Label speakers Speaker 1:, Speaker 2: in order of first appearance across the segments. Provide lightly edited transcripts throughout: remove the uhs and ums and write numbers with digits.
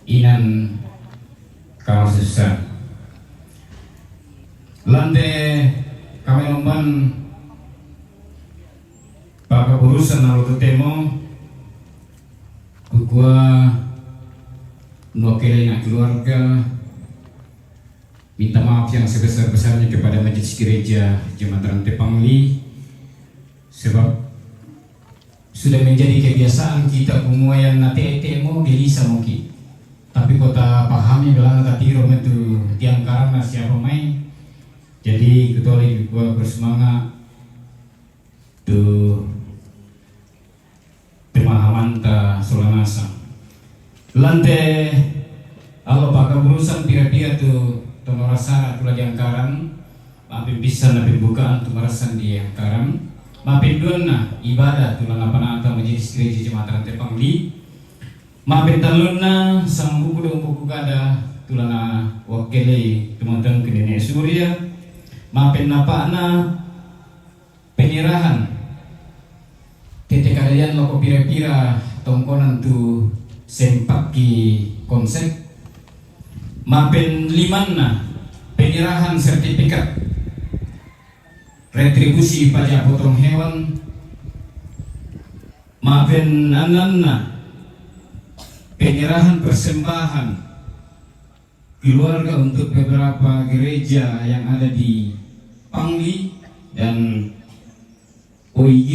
Speaker 1: inan kawasan lantai kami memban baka urusan naruto temo kukua nuakilai na keluarga minta maaf yang sebesar-besarnya kepada Majelis Gereja Jemaat Rantai Pangli sebab sudah menjadi kebiasaan kita semua yang nanti temo gelisah mungkin tapi kota pahami bilang tatiro itu tiang karena siapa main. Jadi ketua lagi gua bersemangat tuh pemahaman ta solanasa. Lantai Allah pakai urusan pira-pira tuh merasa tulah diangkaran, mampir bisa nabi bukaan tuh merasan di angkaran, mampir dona ibadah tulah apa Majelis Gereja Jemaat Rantai Pangli, mampir taluna sang buku kada tulah wakili teman-teman ke Nenek Surya. Maafin napakna penyerahan titik kalian loko pira-pira tongkonan tu sempak ki konsep maafin limanna penyerahan sertifikat retribusi pajak potong hewan maafin ananna penyerahan persembahan keluarga untuk beberapa gereja yang ada di Pangli dan OIG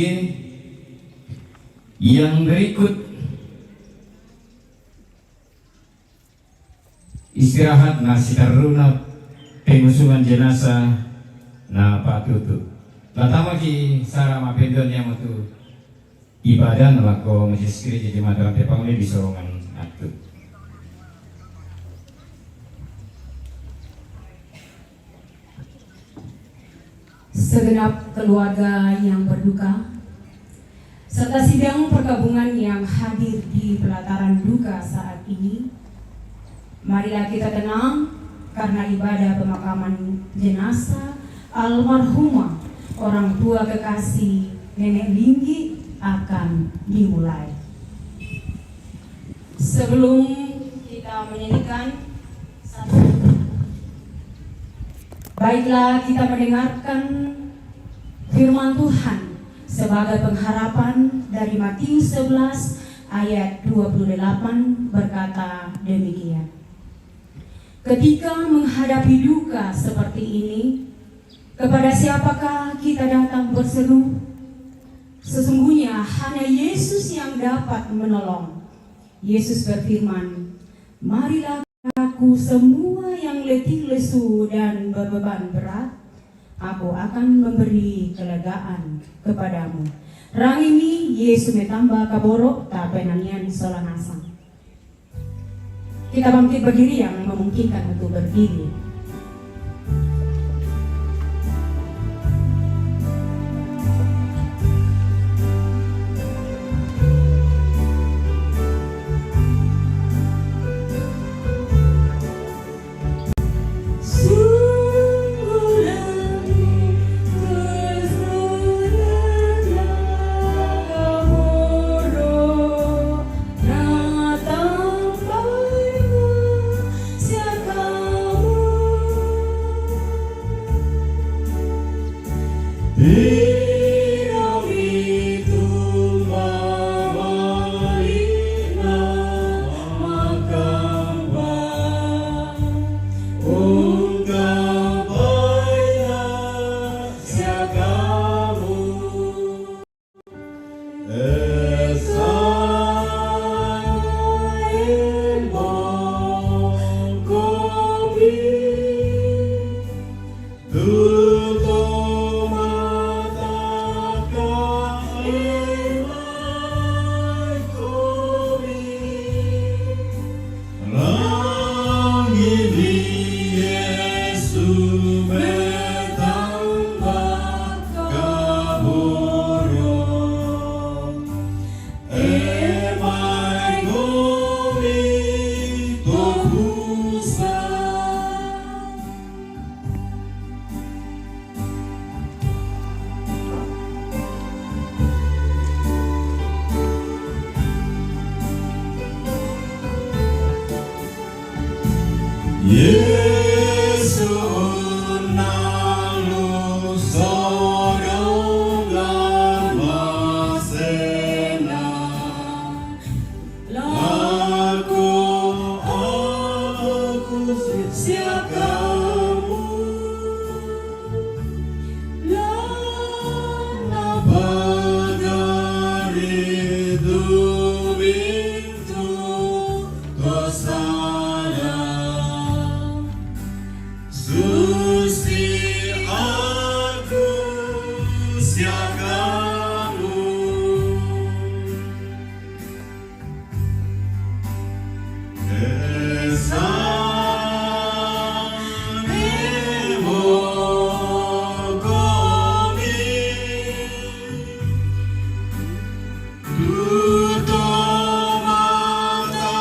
Speaker 1: yang berikut istirahat nasi taruna pengusungan jenazah na Pak Tutu latama ki sarama pendon yang itu ibadah nalako Majelis Gereja Jemaat Rantai Pangli di Sorongan Atut.
Speaker 2: Segenap keluarga yang berduka serta sidang pergabungan yang hadir di pelataran duka saat ini, marilah kita tenang karena ibadah pemakaman jenazah almarhumah orang tua kekasih Nenek Linggi akan dimulai. Sebelum kita menyanyikan baiklah kita mendengarkan firman Tuhan sebagai pengharapan dari Matius 11 ayat 28 berkata demikian. Ketika menghadapi duka seperti ini, kepada siapakah kita datang berseru? Sesungguhnya hanya Yesus yang dapat menolong. Yesus berfirman, marilah aku semua yang letih lesu dan berbeban berat, aku akan memberi kelegaan kepadamu. Rangimi Yesus metamba kaborok tak penangian solanasa. Kita bangkit berdiri yang memungkinkan untuk berdiri.
Speaker 3: Siapa Yesus nalu sorong masena laku aku sia kamu lana bagari dubintu tosana Susi aku sia kamu Esanemu komi Duto mata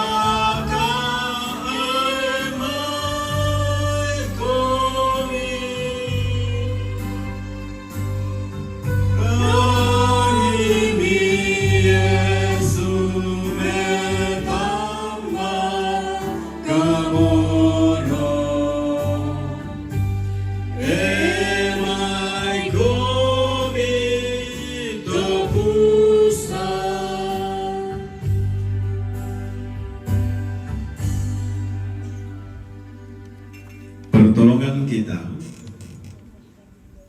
Speaker 3: kaemai komi Rahimi Yesu metamba kamono Emai komi topusa Pertolongan kita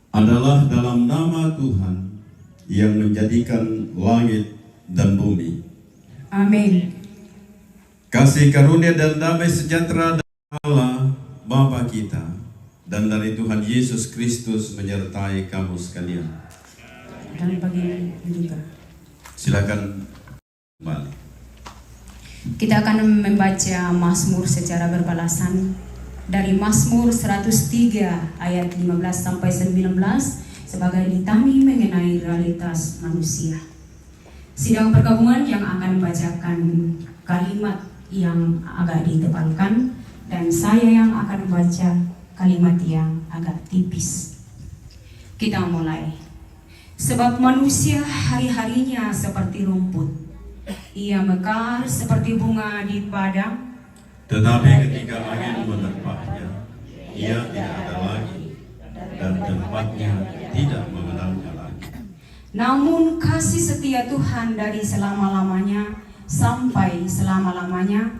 Speaker 3: adalah dalam nama Tuhan yang menjadikan langit dan bumi.
Speaker 2: Amin.
Speaker 3: Kasih karunia dan damai sejahtera dari Allah Bapa kita dan dari Tuhan Yesus Kristus menyertai kamu sekalian.
Speaker 2: Dan bagi juga.
Speaker 3: Silakan kembali.
Speaker 2: Kita akan membaca Mazmur secara berbalasan dari Mazmur 103 ayat 15 sampai 19 sebagai ditami mengenai realitas manusia. Sidang pergabungan yang akan membacakan kalimat yang agak ditebalkan dan saya yang akan membaca kalimat yang agak tipis. Kita mulai. Sebab manusia hari-harinya seperti rumput, ia mekar seperti bunga di padang.
Speaker 3: Tetapi ketika angin menerpanya, ia tidak ada lagi dan tempatnya tidak mengenalnya lagi.
Speaker 2: Namun kasih setia Tuhan dari selama-lamanya sampai selama-lamanya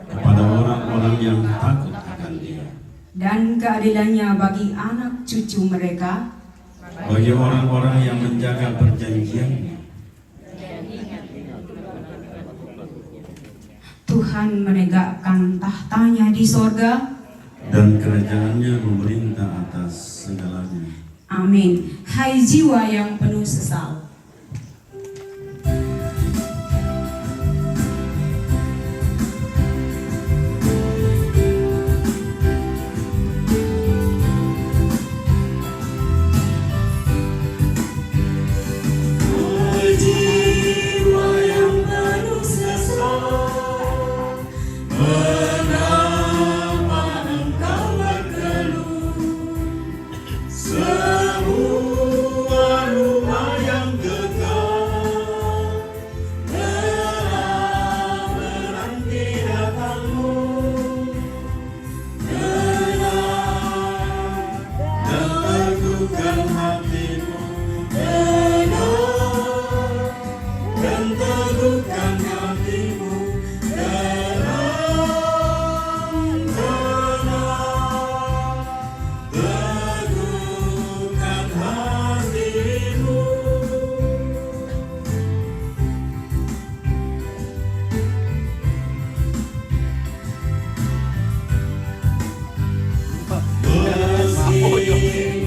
Speaker 3: Kepada orang-orang yang takut akan Dia,
Speaker 2: dan keadilannya bagi anak cucu mereka.
Speaker 3: bagi orang-orang yang menjaga perjanjiannya.
Speaker 2: Tuhan menegakkan tahtanya di sorga.
Speaker 3: Dan kerajaannya memerintah atas segalanya.
Speaker 2: Amin. Hai jiwa yang penuh sesal,
Speaker 3: Jiwa yang penuh sesal, mengapa engkau berkeluh? Semua rumah yang kekal telah menanti datangmu. Tenang dan teguhkan hatimu. Dan teguhkan hatimu, tenang, teguhkan hatimu. Meski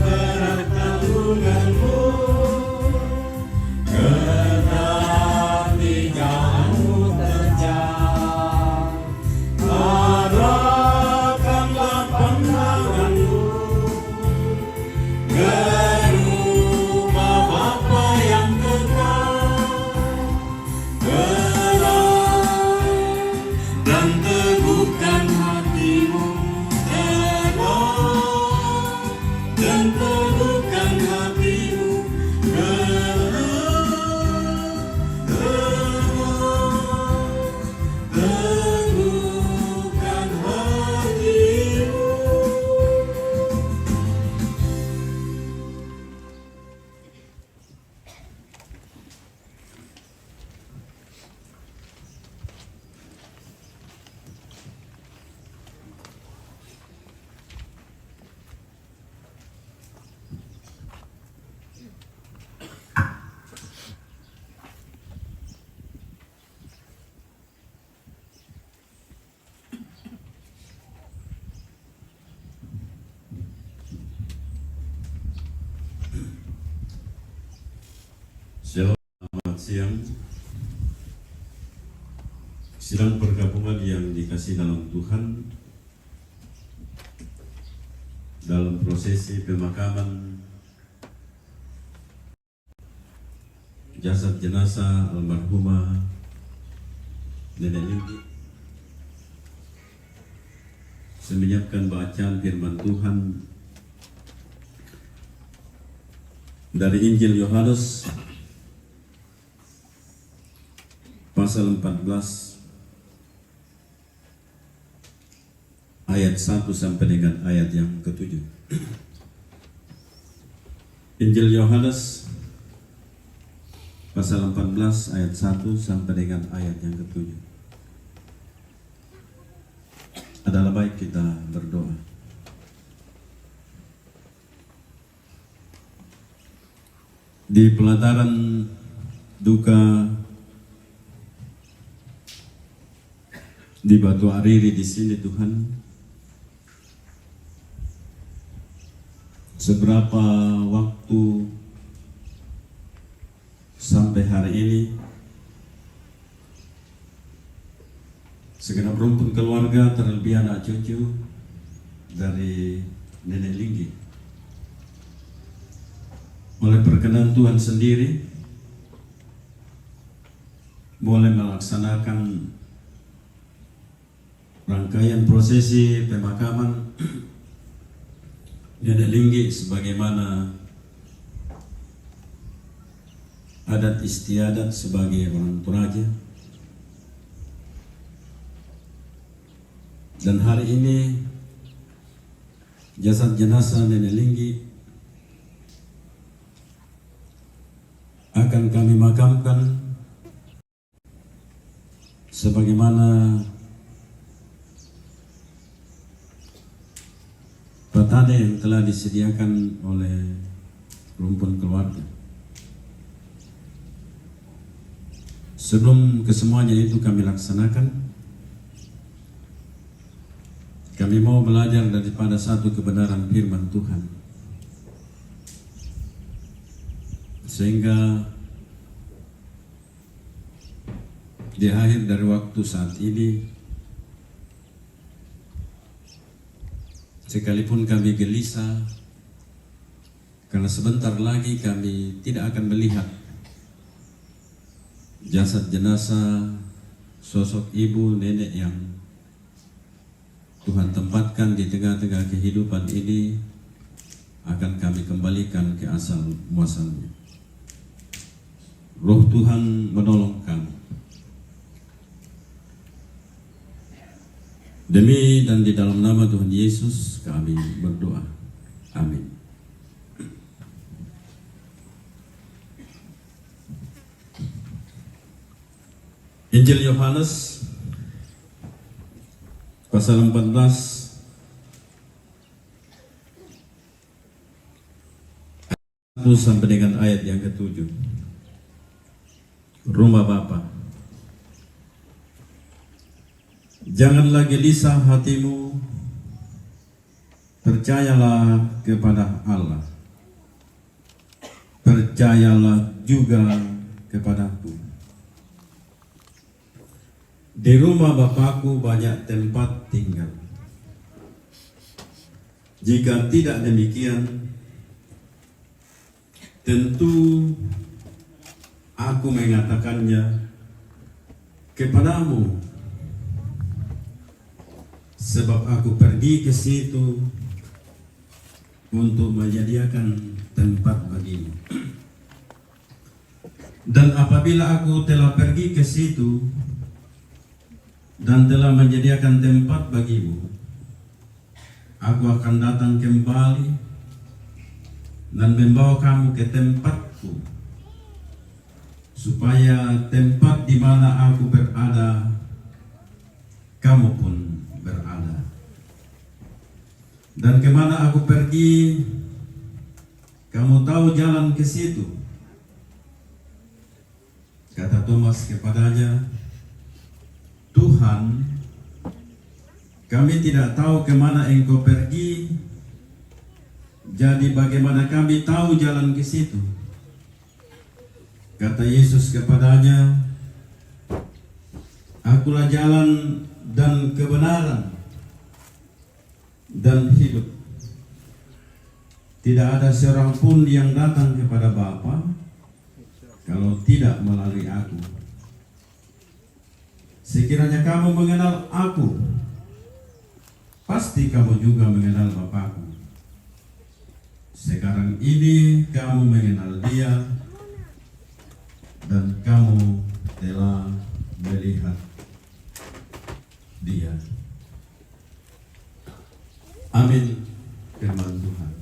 Speaker 3: berat tanggunganmu, ketinggalanmu terjang, arahkanlah pandanganmu ke rumah Bapa yang kekal. Tenang dan teguhkan hatimu, tenang dan teguhkan hatimu. Teguhkan hatimu. Sidang pergabungan yang dikasih dalam Tuhan, dalam prosesi pemakaman jasad jenazah almarhumah Nenek Lindi, saya menyiapkan bacaan firman Tuhan dari Injil Yohanes pasal 14 ayat 1 sampai dengan ayat yang ke-7. Injil Yohanes pasal 14 ayat 1 sampai dengan ayat yang ke-7. Adalah baik kita berdoa. Di pelataran duka di Batu Ariri di sini, Tuhan, seberapa waktu sampai hari ini segenap rumpun keluarga, terlebih anak cucu dari Nenek Linggi, oleh perkenan Tuhan sendiri boleh melaksanakan rangkaian prosesi pemakaman Nenek Linggi sebagaimana adat istiadat sebagai orang Toraja. Dan hari ini jasad jenazah Nenek Linggi akan kami makamkan sebagaimana patane yang telah disediakan oleh rumpun keluarga. Sebelum kesemuanya itu kami laksanakan, kami mau belajar daripada satu kebenaran firman Tuhan, sehingga di akhir dari waktu saat ini, sekalipun kami gelisah karena sebentar lagi kami tidak akan melihat jasad jenazah sosok ibu nenek yang Tuhan tempatkan di tengah-tengah kehidupan ini, akan kami kembalikan ke asal muasalnya. Roh Tuhan menolong kami. Demi dan di dalam nama Tuhan Yesus kami berdoa. Amin. Injil Yohanes pasal 14 sampai dengan ayat yang ke-7. Rumah Bapa. Janganlah gelisah hatimu, percayalah kepada Allah, percayalah juga kepadaku. Di rumah Bapakku banyak tempat tinggal. Jika tidak demikian, tentu aku mengatakannya kepadamu, sebab aku pergi ke situ untuk menyediakan tempat bagimu. Dan apabila aku telah pergi ke situ dan telah menyediakan tempat bagimu, aku akan datang kembali dan membawa kamu ke tempatku, supaya tempat di mana aku berada, kamu pun berada. Dan kemana aku pergi, kamu tahu jalan ke situ. Kata Thomas kepadanya, Tuhan, kami tidak tahu kemana engkau pergi, jadi bagaimana kami tahu jalan ke situ? Kata Yesus kepadanya, Akulah jalan dan kebenaran dan hidup. Tidak ada seorang pun yang datang kepada Bapa kalau tidak melalui aku. Sekiranya kamu mengenal aku, pasti kamu juga mengenal Bapakku. Sekarang ini kamu mengenal Dia dan kamu telah melihat Dia. Amin. Firman Tuhan.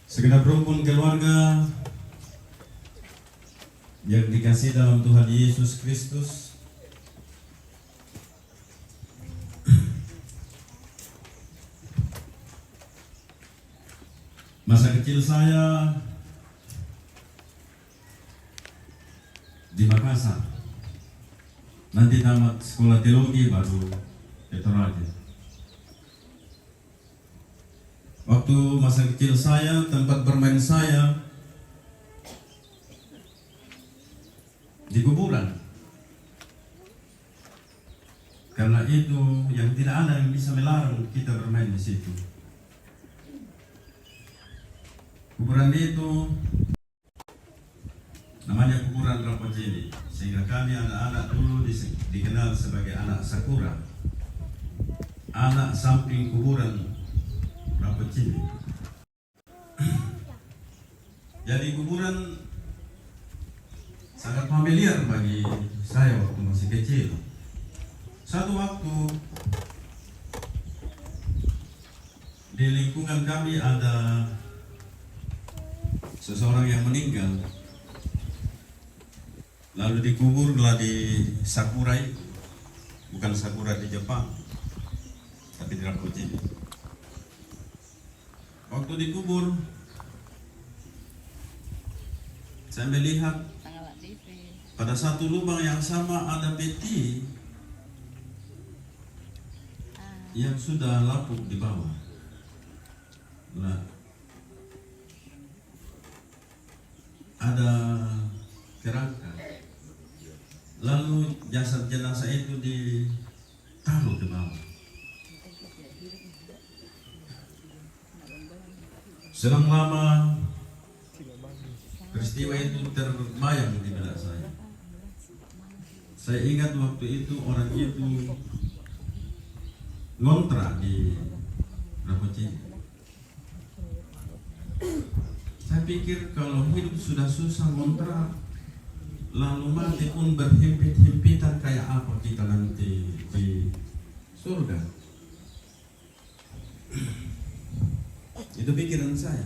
Speaker 3: Segenap rukun keluarga yang dikasih dalam Tuhan Yesus Kristus, masa kecil saya di Makassar, nanti tamat sekolah teologi baru ke Toraja. Waktu masa kecil saya, tempat bermain saya di kuburan. Karena itu yang tidak ada yang bisa melarang kita bermain di situ. Kuburan itu namanya kuburan Rapocini, sehingga kami anak-anak dulu dikenal sebagai anak Sakura, anak samping kuburan Rapocini. Jadi kuburan sangat familiar bagi saya waktu masih kecil. Satu waktu di lingkungan kami ada seseorang yang meninggal, lalu dikuburlah di Sakura itu. Bukan Sakura di Jepang, tapi di Rapocini. Waktu dikubur, saya melihat pada satu lubang yang sama ada peti yang sudah lapuk di bawah. Nah, ada kerangka. Lalu jasad jenazah itu ditaruh di bawah. Selang lama peristiwa itu terbayang di benak saya. Saya ingat waktu itu orang itu ngontrak di Rapocini. Saya pikir kalau hidup sudah susah ngontrak, lalu mati pun berhimpit-himpitan, kayak apa kita nanti di surga? Itu pikiran saya.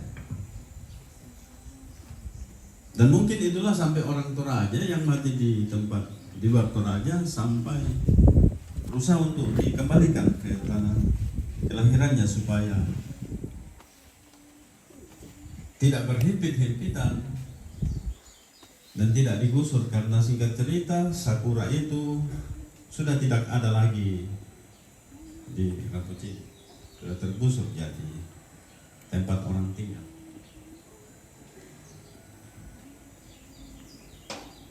Speaker 3: Dan mungkin itulah sampai orang Toraja yang mati di tempat di luar Toraja sampai berusaha untuk dikembalikan ke tanah kelahirannya supaya tidak berhimpit-himpitan dan tidak digusur, karena singkat cerita Sakura itu sudah tidak ada lagi di Rapocini, sudah tergusur jadi tempat orang tinggal.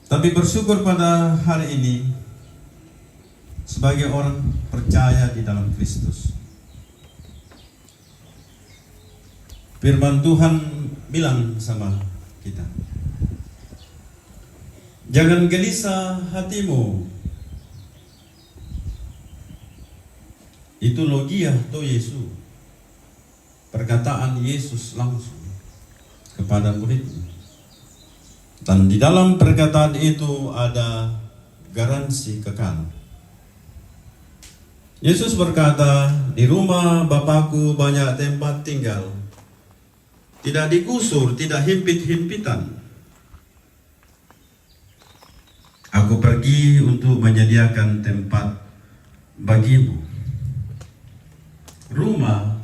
Speaker 3: Tapi bersyukur pada hari ini sebagai orang percaya di dalam Kristus. Firman Tuhan bilang sama kita, jangan gelisah hatimu. Itu logia to Yesus, perkataan Yesus langsung kepada muridnya. Dan di dalam perkataan itu ada garansi kekal. Yesus berkata, di rumah Bapakku banyak tempat tinggal. Tidak digusur, tidak himpit-himpitan. Aku pergi untuk menyediakan tempat bagimu. Rumah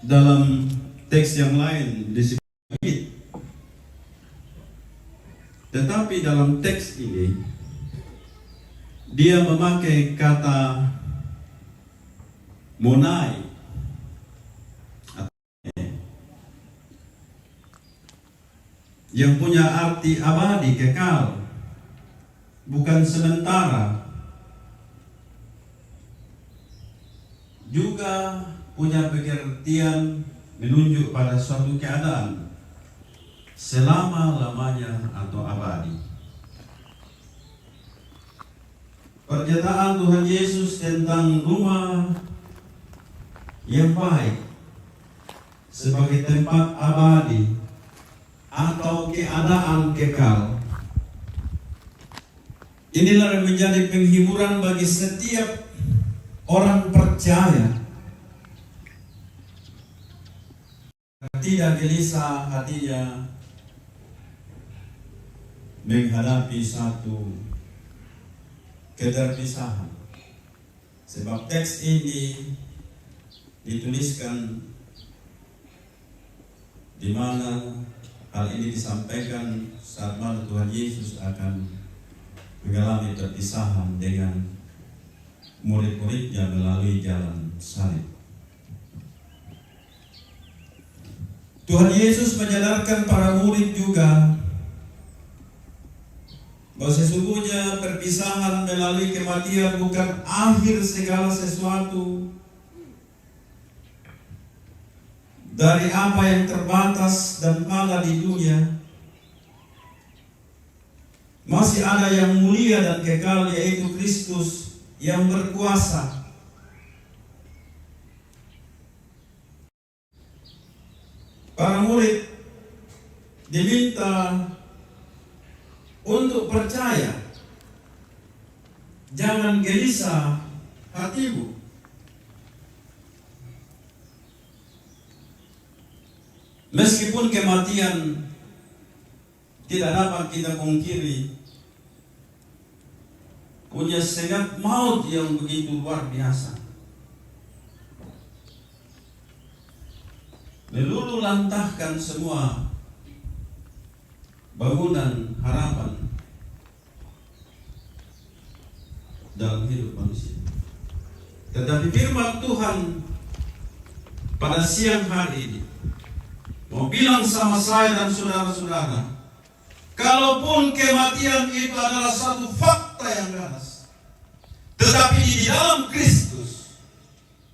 Speaker 3: dalam teks yang lain disebut bait. Tetapi dalam teks ini dia memakai kata monai. yang punya arti abadi, kekal, bukan sementara, juga punya pengertian menunjuk pada suatu keadaan selama-lamanya atau abadi. Pernyataan Tuhan Yesus tentang rumah yang baik sebagai tempat abadi atau keadaan kekal, inilah yang menjadi penghiburan bagi setiap orang percaya. Tidak gelisah hatinya menghadapi satu keterpisahan, sebab teks ini dituliskan di mana hal ini disampaikan saat mana Tuhan Yesus akan mengalami perpisahan dengan murid-muridnya melalui jalan salib. Tuhan Yesus menyadarkan para murid juga bahwa sesungguhnya perpisahan melalui kematian bukan akhir segala sesuatu. Dari apa yang terbatas dan malah di dunia, masih ada yang mulia dan kekal, yaitu Kristus yang berkuasa. Para murid diminta untuk percaya, jangan gelisah hatimu. Meskipun kematian tidak dapat kita pungkiri, punya sengat maut yang begitu luar biasa, meluluh lantahkan semua bangunan harapan dalam hidup manusia. Tetapi firman Tuhan pada siang hari ini mau bilang sama saya dan saudara-saudara, kalaupun kematian itu adalah satu fakta yang ganas, tetapi di dalam Kristus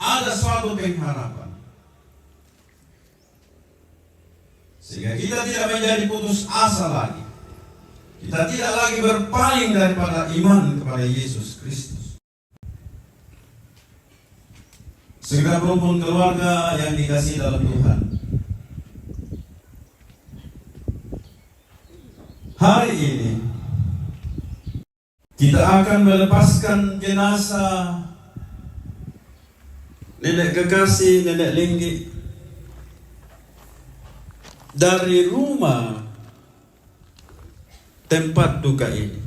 Speaker 3: ada suatu pengharapan. Sehingga kita tidak menjadi putus asa lagi. Kita tidak lagi berpaling daripada iman kepada Yesus Kristus. Segera berumpun keluarga yang dikasihi dalam Tuhan. Hari ini kita akan melepaskan jenazah nenek kekasih, nenek Linggi dari rumah tempat duka ini,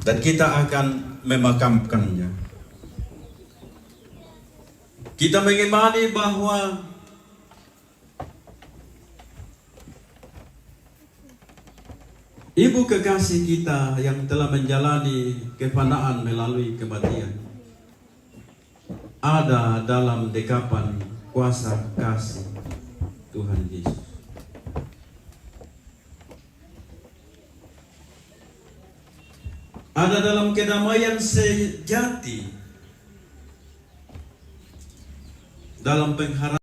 Speaker 3: dan kita akan memakamkannya. Kita mengimani bahwa ibu kekasih kita yang telah menjalani kefanaan melalui kematian ada dalam dekapan kuasa kasih Tuhan Yesus. Ada dalam kedamaian sejati, dalam pengharapan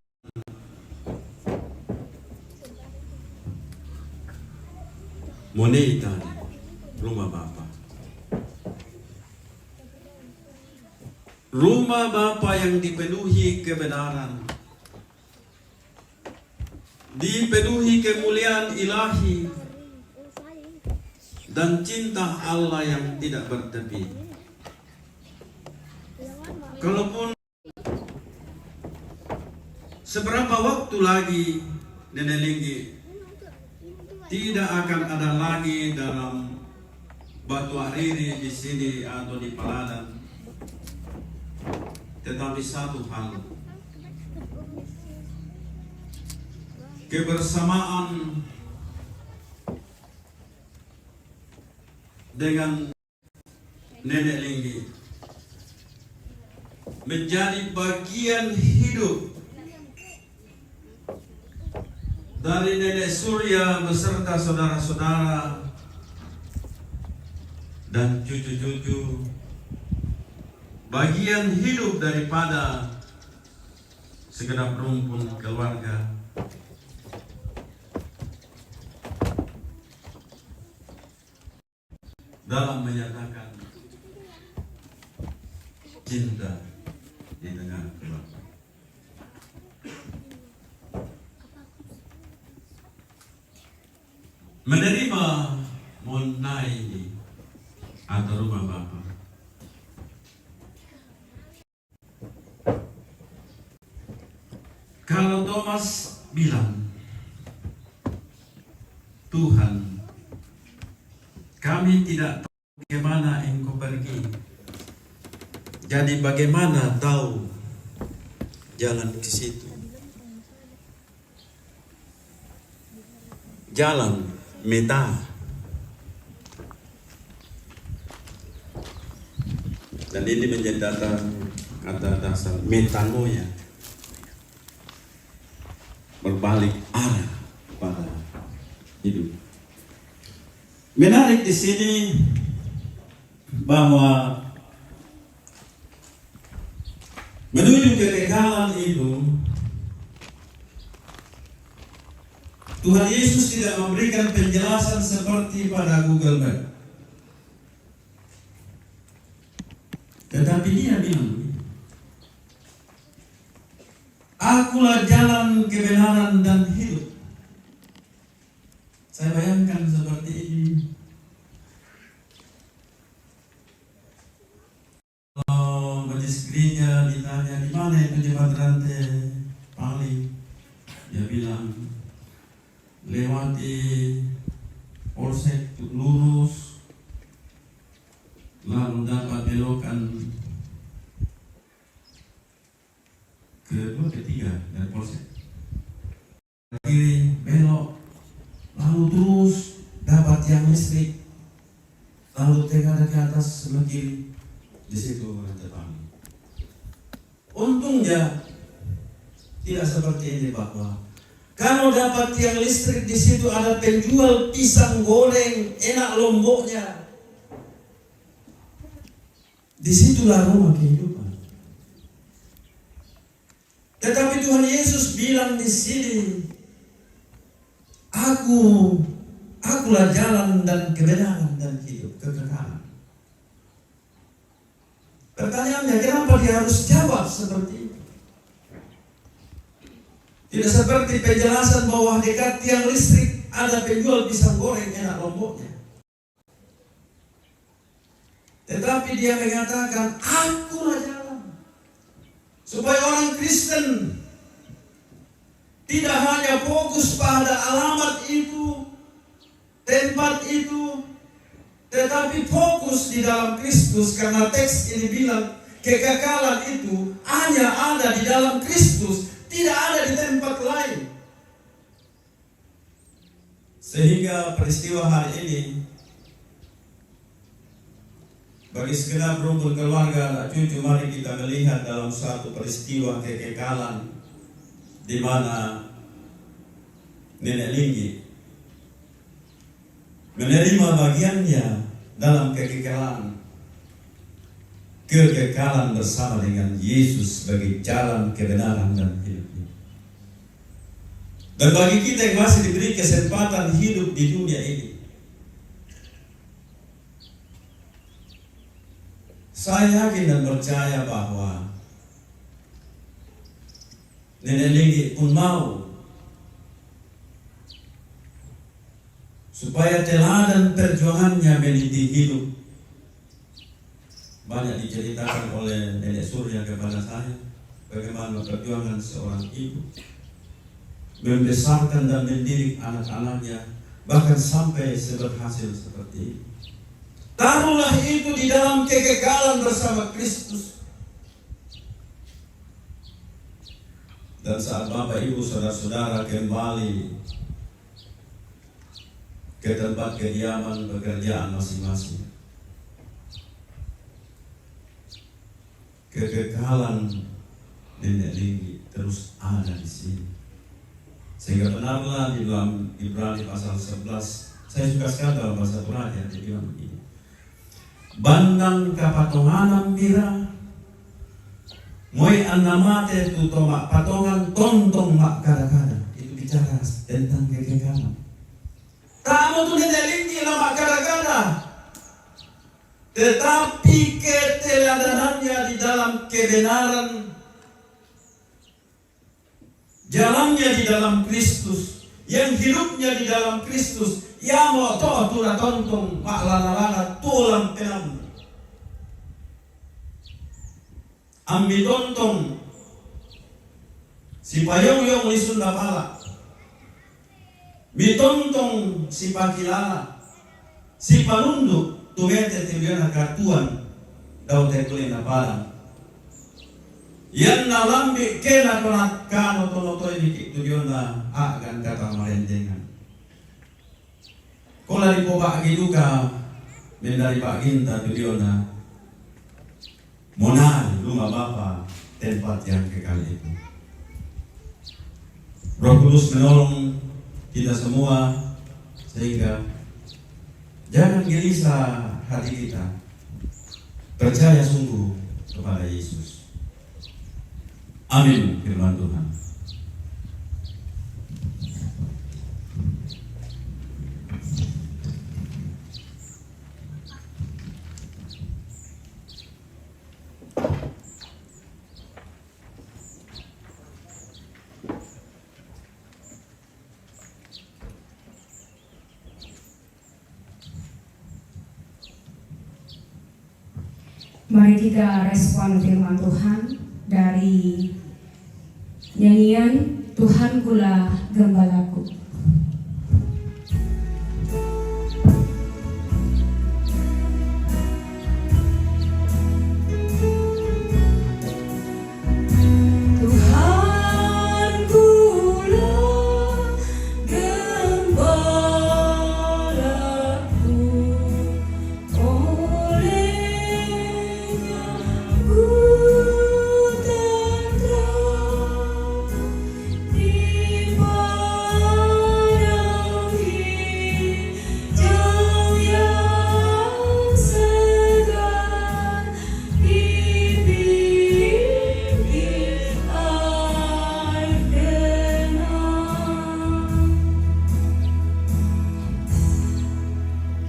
Speaker 3: monita rumah Bapa. Rumah Bapa yang dipenuhi kebenaran, dipenuhi kemuliaan ilahi dan cinta Allah yang tidak bertepi. Kalaupun seberapa waktu lagi nenek Linggi tidak akan ada lagi dalam Batu Ariri di sini atau di Paladan, tetapi satu hal, kebersamaan dengan nenek Linggi menjadi bagian hidup dari nenek Surya beserta saudara-saudara dan cucu-cucu, bagian hidup daripada segenap rumpun keluarga, dalam menyatakan cinta di tengah keluarga. Menerima Monai ini atau rumah Bapa. Kalau Thomas bilang, Tuhan, kami tidak tahu bagaimana Engkau pergi. Jadi bagaimana tahu jalan ke situ? Jalan meta. Dan ini menjadi kata dasar metanoia, berbalik arah pada hidup. Menarik di sini bahwa menuju kekekalan itu, Tuhan Yesus tidak memberikan penjelasan seperti pada Google Map. Tetapi dia bilang, Akulah jalan, kebenaran, dan hidup. Saya bayangkan seperti ini. Kalau majelis gereja ditanya, di mana itu jemaat rantai paling? Dia bilang, lewati polsek lurus, lalu dapat belokan kedua, ketiga dari polsek. Kiri belok, lalu terus dapat tiang listrik, lalu tegak ke atas sebelah kiri, di situ rantai paling. Untungnya tidak seperti ini bahwa kalau dapat tiang listrik di situ ada penjual pisang goreng enak lomboknya. Disitulah rumah kehidupan. Tetapi Tuhan Yesus bilang di sini, Akulah jalan dan kebenaran dan hidup, kekekalan. Pertanyaannya, kenapa dia harus jawab seperti itu? Tidak seperti penjelasan bahwa dekat tiang listrik ada penjual pisang goreng enak lomboknya. Tetapi dia mengatakan, Akulah jalan. Supaya orang Kristen tidak hanya fokus pada alamat itu, tempat itu, tetapi fokus di dalam Kristus. Karena teks ini bilang, kekekalan itu hanya ada di dalam Kristus, tidak ada di tempat lain. Sehingga peristiwa hari ini bagi segenap rumpun keluarga anak cucu, mari kita melihat dalam suatu peristiwa kekekalan di mana Nenek Linggi menerima bagiannya dalam kekekalan bersama dengan Yesus sebagai jalan, kebenaran, dan hidup. Dan bagi kita yang masih diberi kesempatan hidup di dunia ini, saya yakin dan percaya bahwa Nenek Linggi pun mau supaya teladan perjuangannya meniti hidup. Banyak diceritakan oleh Nenek Surya kepada saya bagaimana perjuangan seorang ibu membesarkan dan mendidik anak-anaknya, bahkan sampai berhasil seperti ini. Taruhlah itu di dalam kekekalan bersama Kristus. Dan saat Bapak Ibu saudara-saudara kembali ke tempat kediaman pekerjaan masing-masing, kekekalan Nenek Linggi terus ada di sini. Sehingga benarlah di dalam Ibrani pasal 11, saya suka sekali dalam bahasa Tuhan yang dia bilang begini. Bandang kapatohanan mira, moy anamate tu tomak patongan tontong mak kada-kada. Itu bicara tentang kekekalan. Tamu tu nedelinggi lama kada-kada. Tetapi keteladanannya di dalam kebenaran, jalannya di dalam Kristus, yang hidupnya di dalam Kristus, yang mau toh tuna tontong mak lana-lana tulang penam. Ambil tontong si payong-yong lisun dapala, mitontong si pakilala, si panunduk tumete tilian kartuan daw tekuli na parang yan na lambi kena konat kano tonoto ini tujuan na agan kata marendengan kola di poba giduka mendari paginta tujuan na monal rumah bapa tempat yang kekal itu. Roh Kudus menolong kita semua sehingga jangan gelisah hati kita, percaya sungguh kepada Yesus. Amin firman Tuhan.
Speaker 2: Mari kita respon firman Tuhan dari nyanyian Tuhankulah Gembalaku.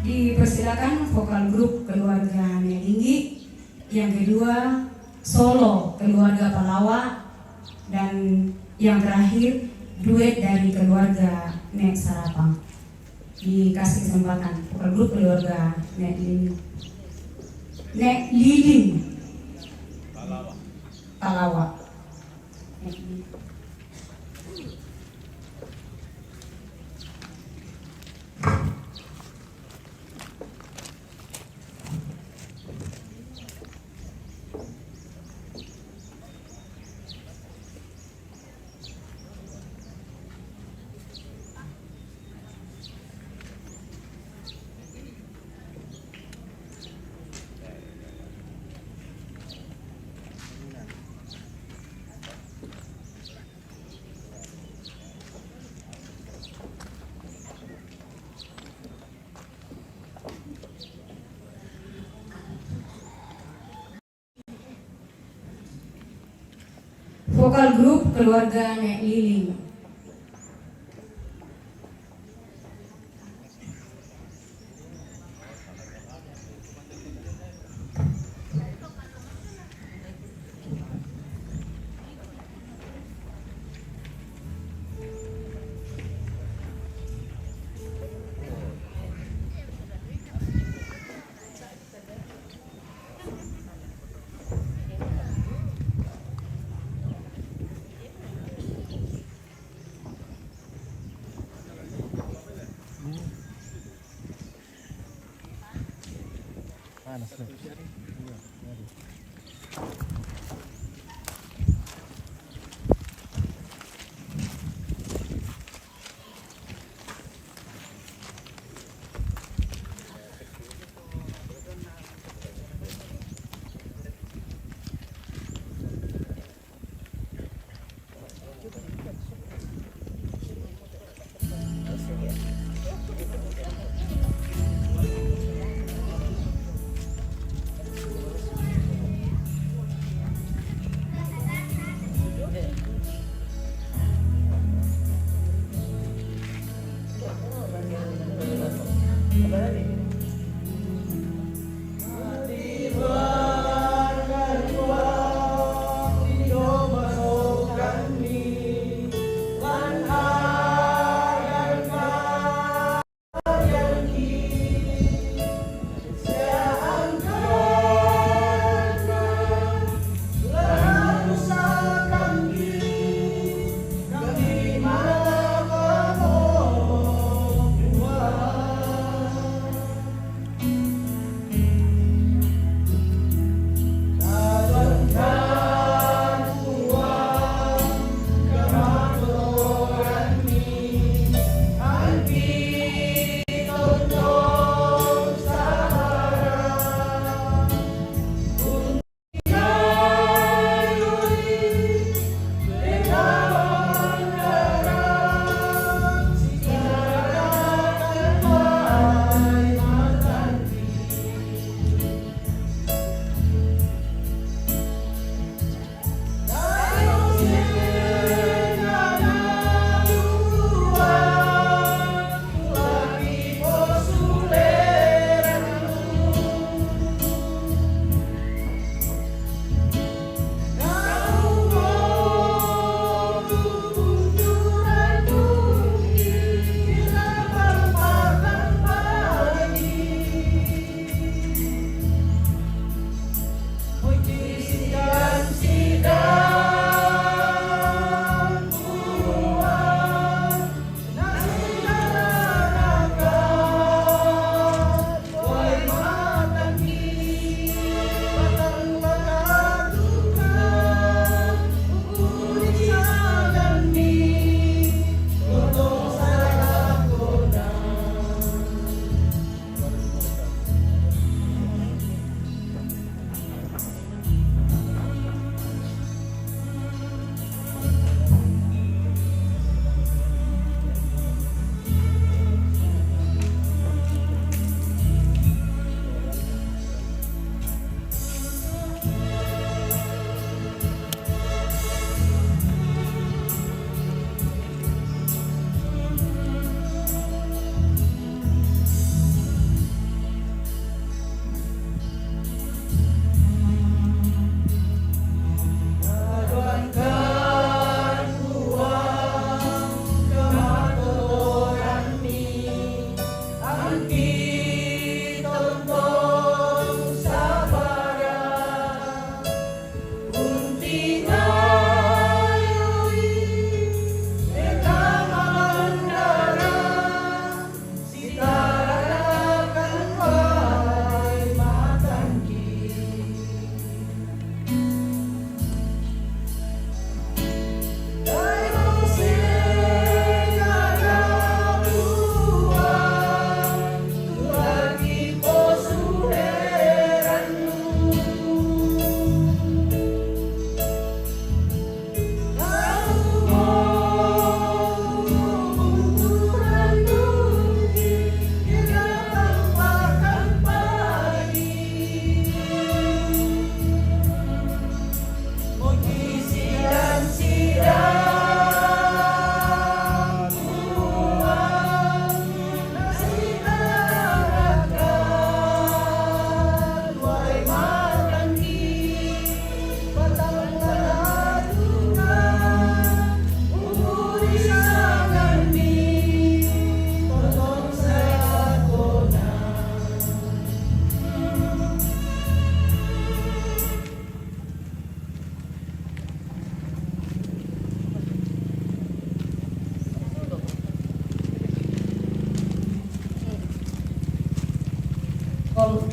Speaker 2: Dipersilakan vokal grup keluarga Nek Tinggi, yang kedua solo keluarga Palawa, dan yang terakhir duet dari keluarga Nek Sarapang. Dikasih kesempatan vokal grup keluarga Nek Liling Palawa. Vokal grup keluarga Nek Liling.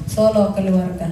Speaker 4: Solo keluarga.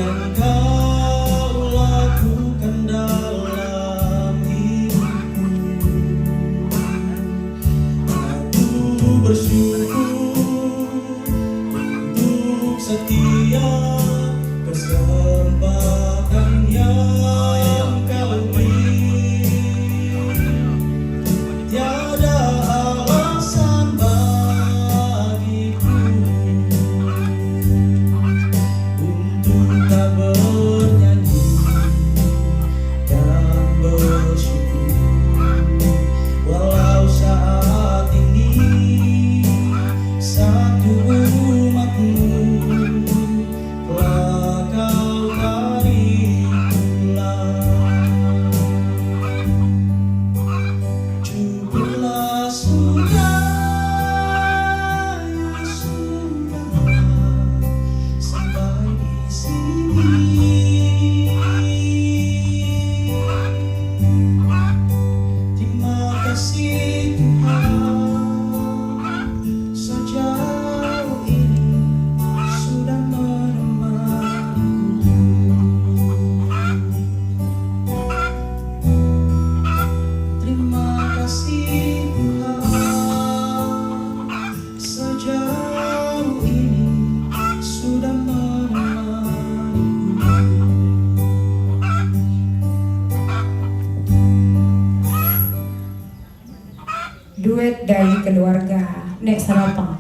Speaker 3: yang kau lakukan dalam hidupku. Aku bersyukur untuk setiap kesempatan yang kau beri. Tiada alasan bagiku untuk tak bernyanyi dan bersyukur, walau saat ini satu umatmu telah kau tarik pulang. Cukuplah sudah, sudahlah sampai di sini. Terima kasih Tuhan, sejauh ini sudah menemaniku. Terima kasih Tuhan, sejauh ini sudah menemaniku.
Speaker 2: Duet dari keluarga Nek Sarapang.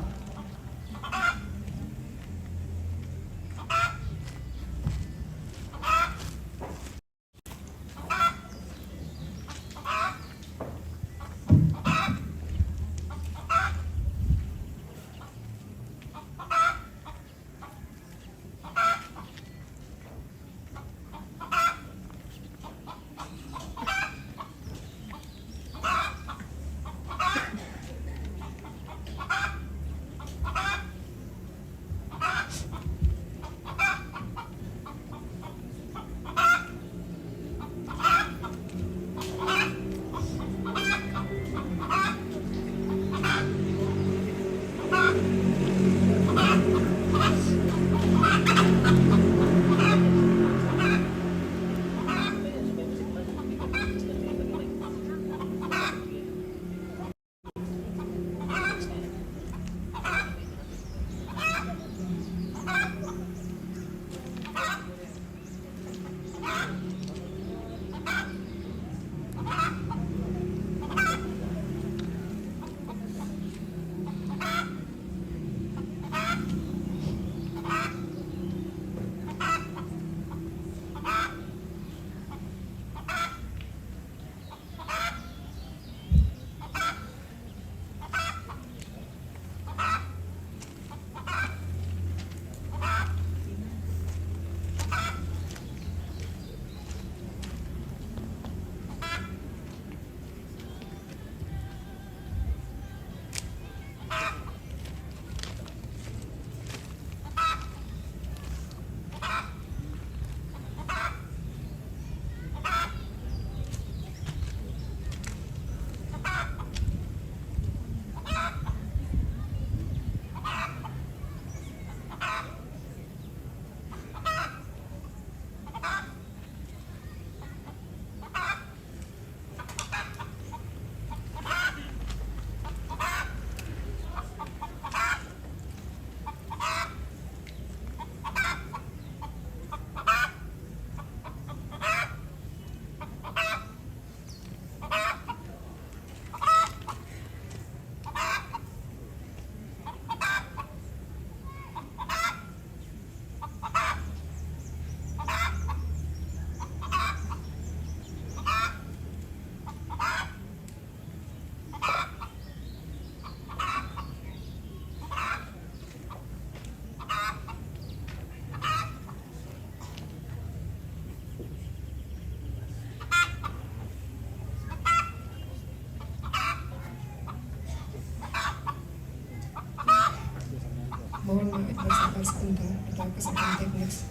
Speaker 4: Mohon maaf atas sebentar, ada kesalahan teknis.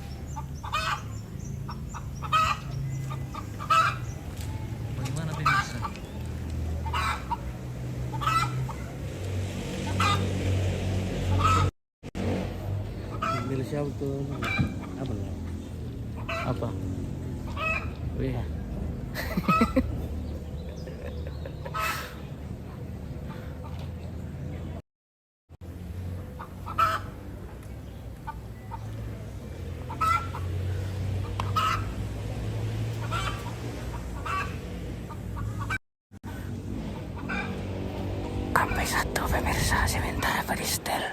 Speaker 5: Bagaimana teknisnya? Milih siapa tuh? Apa lah? Apa? Wih. Sampai satu pemirsa sementara Paristel.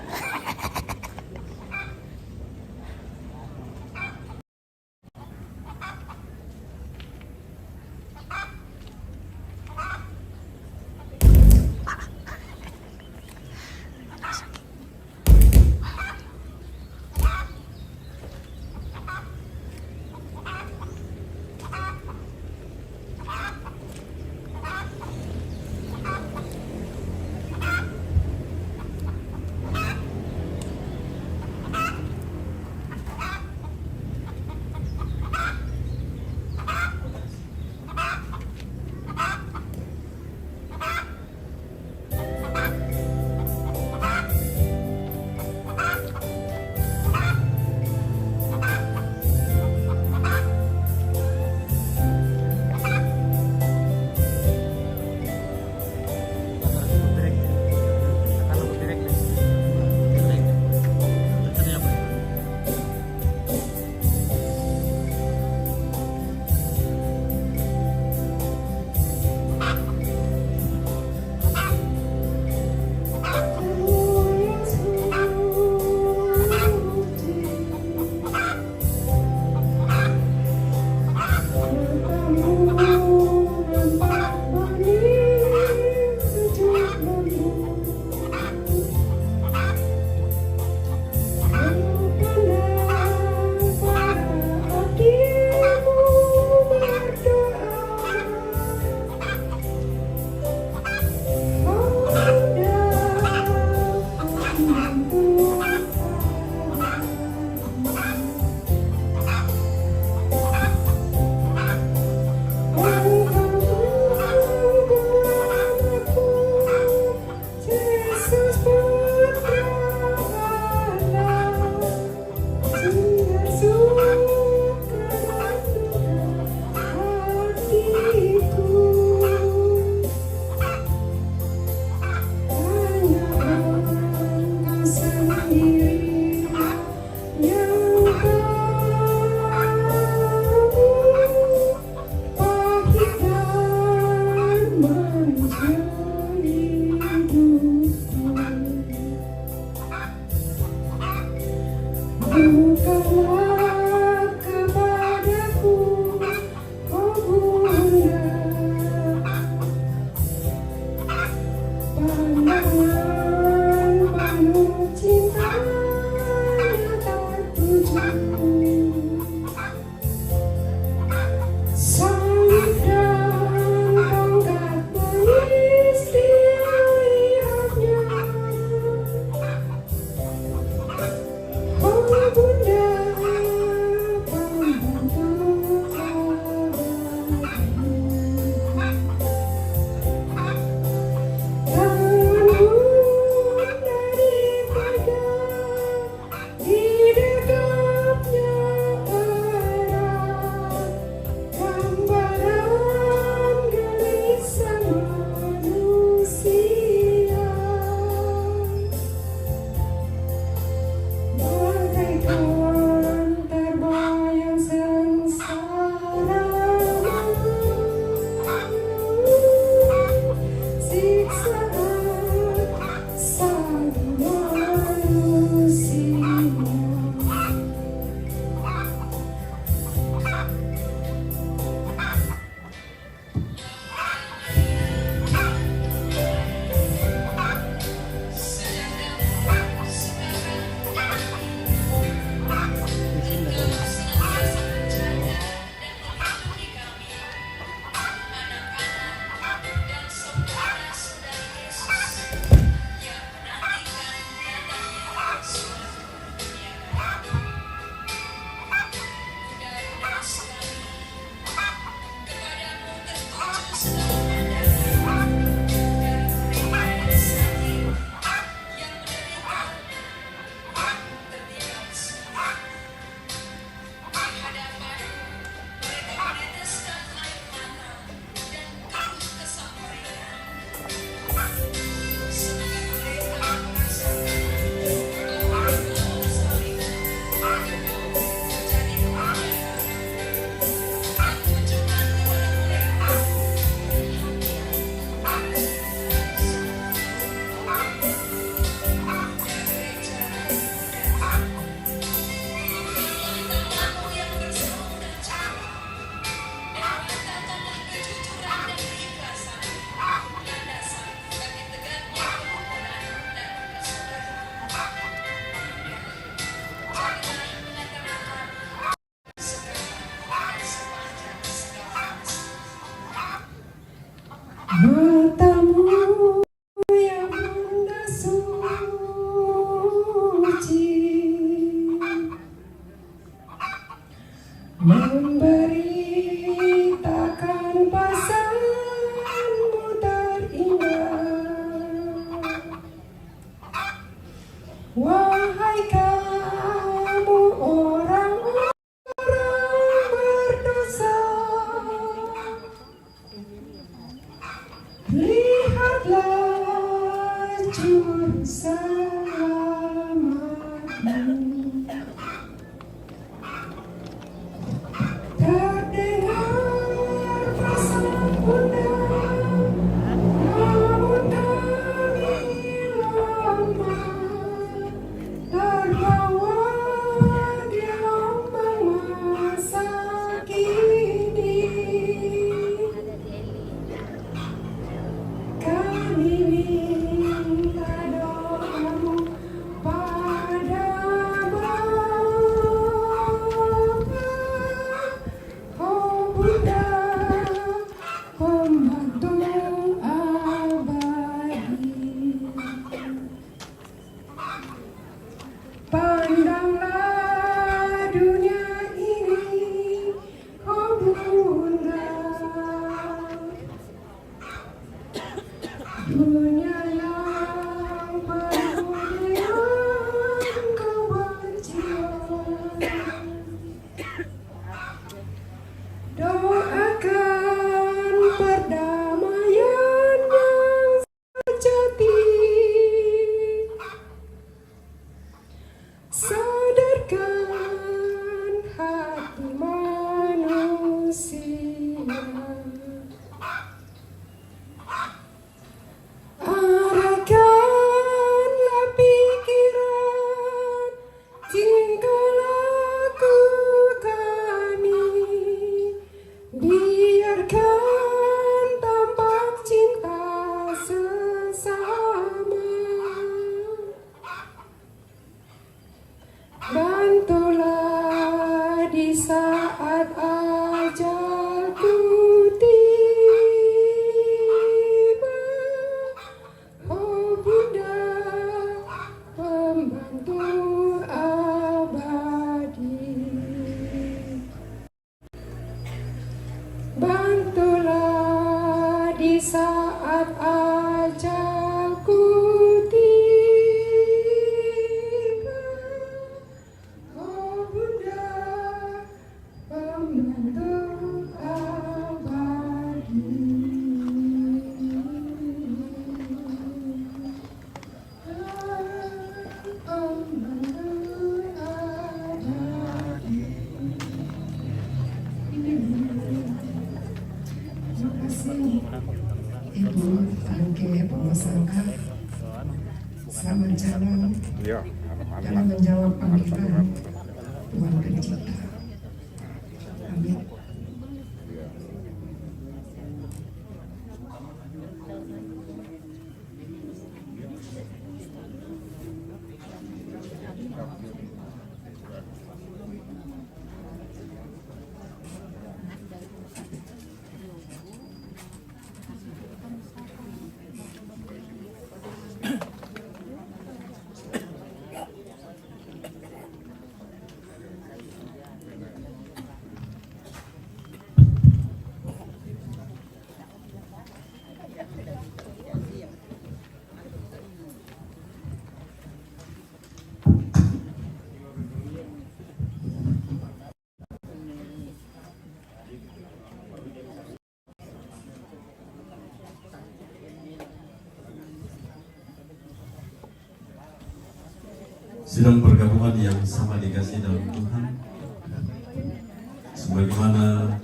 Speaker 4: Matamu yang bunda suci memberitakan pesanmu terindah. Wahai kamu orang-orang berdosa, lihatlah juru selamatmu. Terdengar pesan bunda, namun kami lemah, terbawa di gelombang masa kini. Kami minta doamu pada Bapa, oh Bunda, pembantu abadi. Pandanglah dunia ini, oh Bunda, dunia yang penuh dengan kebencian. Doakan perdamaian yang sejati. Sadarkan hati manusia. Arahkanlah pikiran, tingkah laku kami. Biarkan tampak cinta sesama. Bantulah di saat ajalku tiba, oh Bunda, pembantu abadi. Bantulah di saat ajalku tiba, oh Bunda, pembantu abadi. Pembantu abadi. Terima kasih Ibu Tangke Pemasangka. Selamat jalan dalam menjawab panggilan Tuhan Pencipta. Amin.
Speaker 3: Sidang pergabungan yang sama dikasih dalam Tuhan, sebagaimana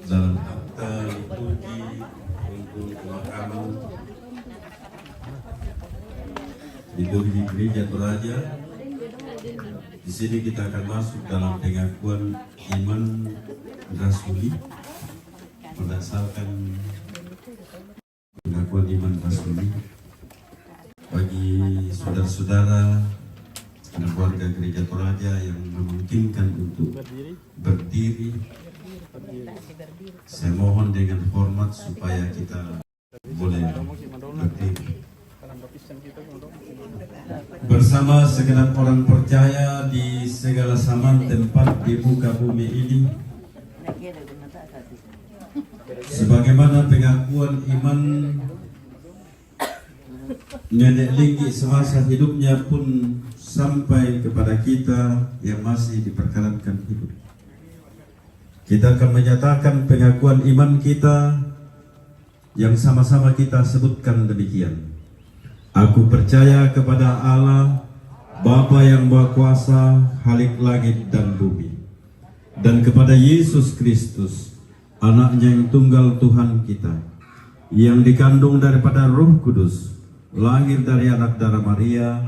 Speaker 3: dalam akta liturgi untuk pemakaman liturgi Gereja Toraja. Di sini kita akan masuk dalam pengakuan iman rasuli berdasarkan pengakuan iman rasuli bagi saudara-saudara dan keluarga Gereja Toraja yang memungkinkan untuk berdiri Saya mohon dengan hormat supaya kita boleh berdiri. Bersama segenap orang percaya di segala zaman tempat di muka bumi ini, sebagaimana pengakuan iman Nenek Linggi semasa hidupnya pun sampai kepada kita yang masih diperkenankan hidup. Kita akan menyatakan pengakuan iman kita yang sama-sama kita sebutkan demikian. Aku percaya kepada Allah, Bapa yang Maha Kuasa, Khalik langit dan bumi, dan kepada Yesus Kristus, Anaknya yang tunggal Tuhan kita, yang dikandung daripada Roh Kudus, lahir dari anak darah Maria,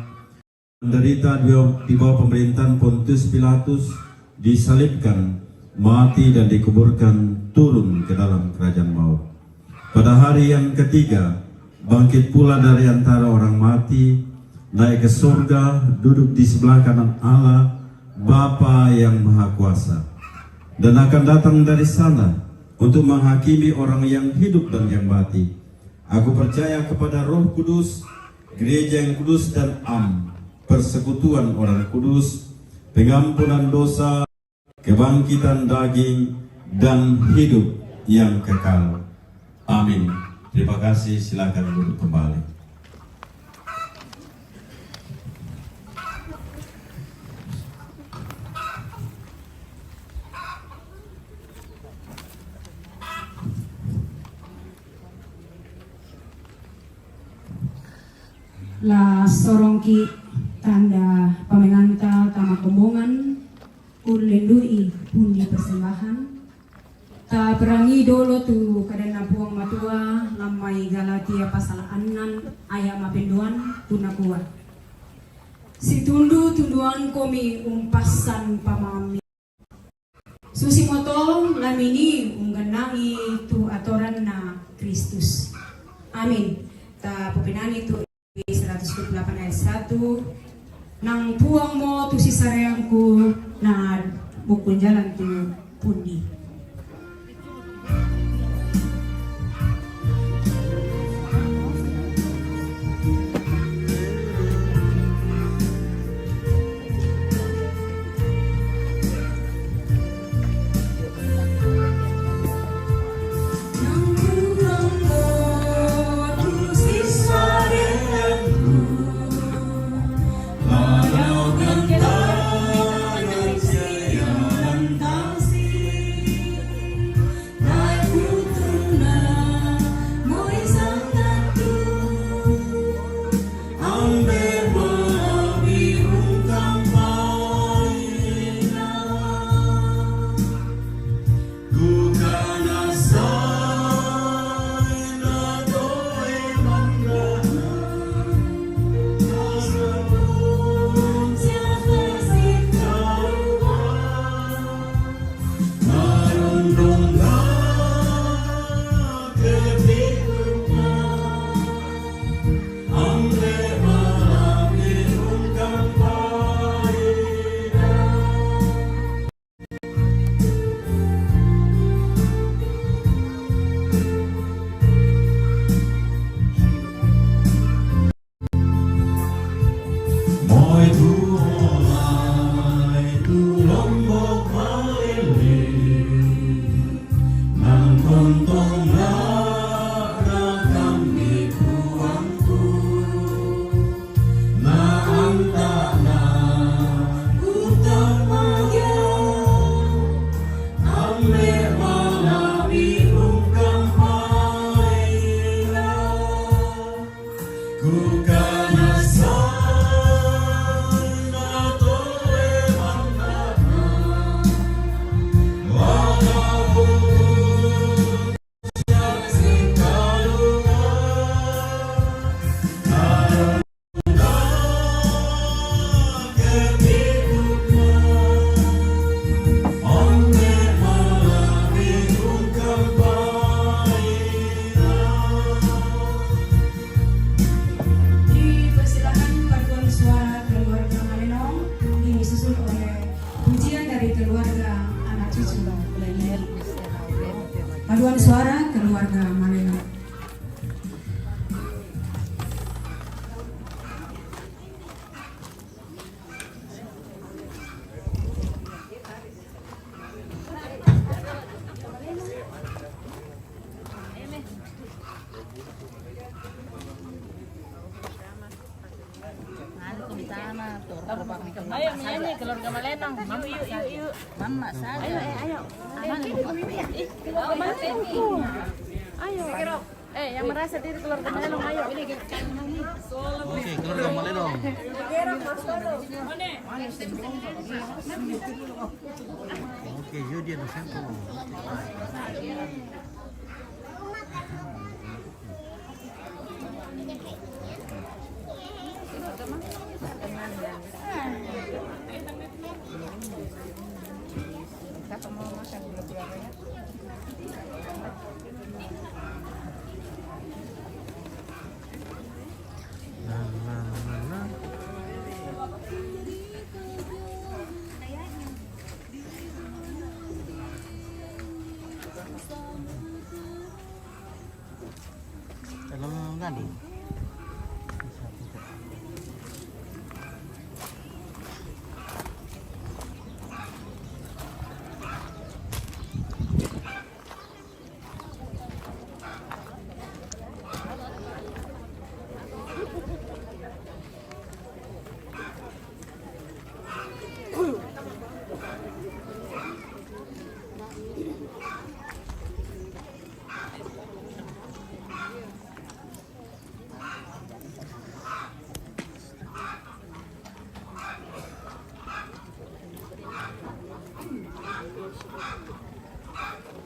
Speaker 3: menderita di bawah pemerintahan Pontius Pilatus, disalibkan, mati dan dikuburkan, turun ke dalam kerajaan maut. Pada hari yang ketiga, bangkit pula dari antara orang mati, naik ke surga, duduk di sebelah kanan Allah, Bapa yang Maha Kuasa, dan akan datang dari sana untuk menghakimi orang yang hidup dan yang mati. Aku percaya kepada Roh Kudus, gereja yang kudus dan persekutuan orang kudus, pengampunan dosa, kebangkitan daging, dan hidup yang kekal. Amin. Terima kasih, silakan duduk kembali.
Speaker 2: La sorongki tanda pamenganta tama kombongan ulendui pundi persembahan ta perangi dolo tu kadana buang matua lamai Galatia pasal 6 ayat mapendoan tunakua situndu tunduan komi umpasan pamami susi moto lamini ungganai tu atoran na Kristus. Amin. Ta popinani tu 128 ayat 1 nang puang mo tu si sareangku na bukun jalan tu pundi.
Speaker 4: Pujian dari keluarga anak cucu.
Speaker 2: Paduan suara keluarga Maneno.
Speaker 6: Ayo nyanyi keluarga Malenong. Mama yuk yuk yuk. Mama sana. Ayo ayo. Ayo. Ayo. Yang merasa diri keluarga Malenong ayo.
Speaker 7: Oke, keluarga Malenong. Oke, yuk dia November. Dalam tadi.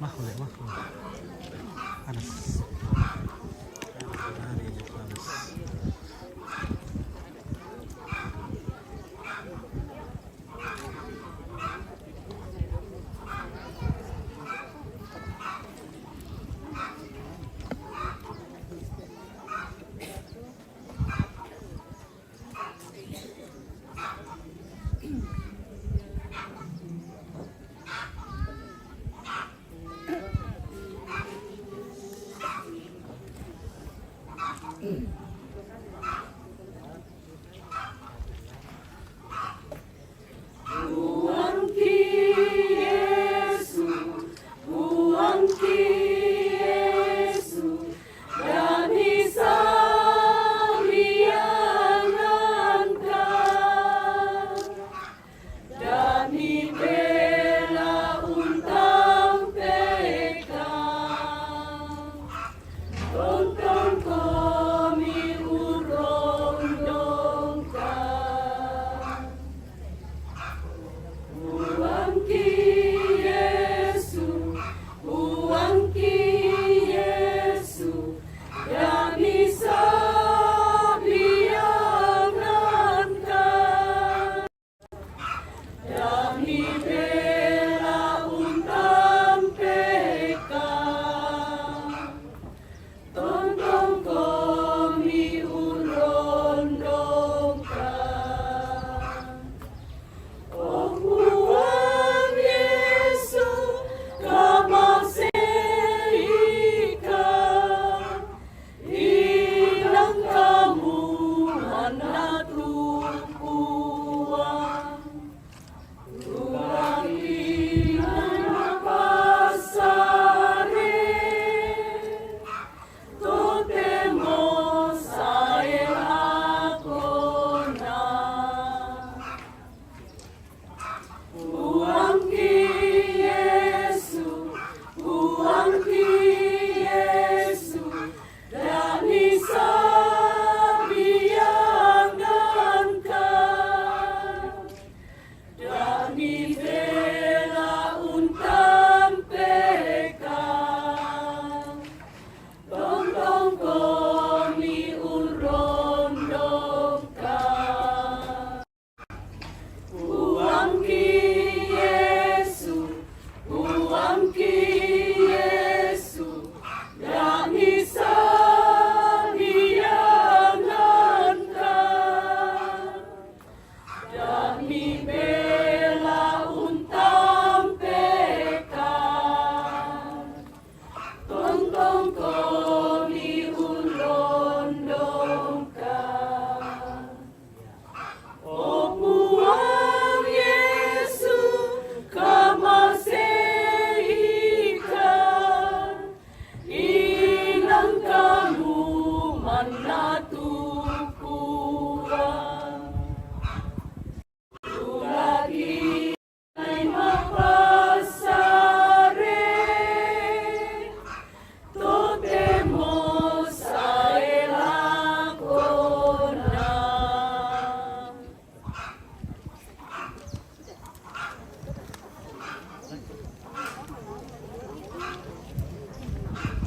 Speaker 7: Mahal. Panas. Hari aja panas.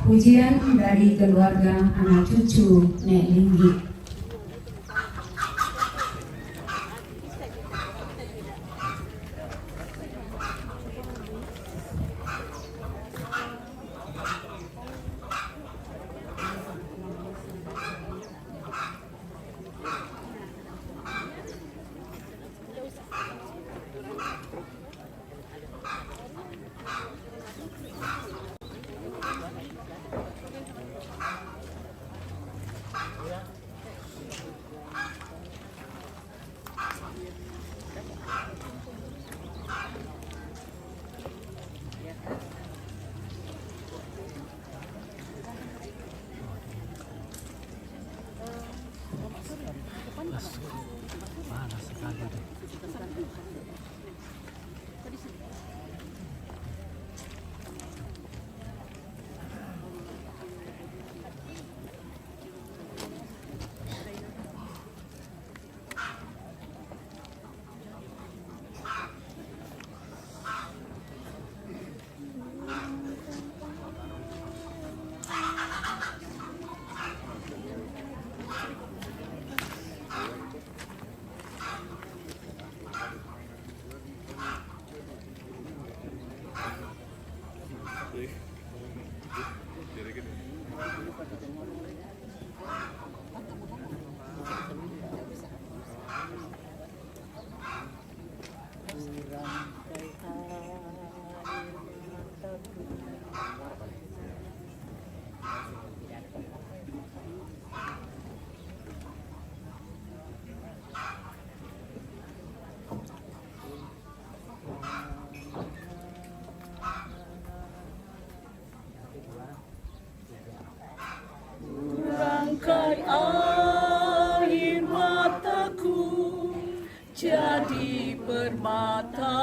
Speaker 2: Pujian dari keluarga anak cucu Nek Linggi.
Speaker 7: Panas sekali deh.
Speaker 8: Rangkai air mataku jadi permata,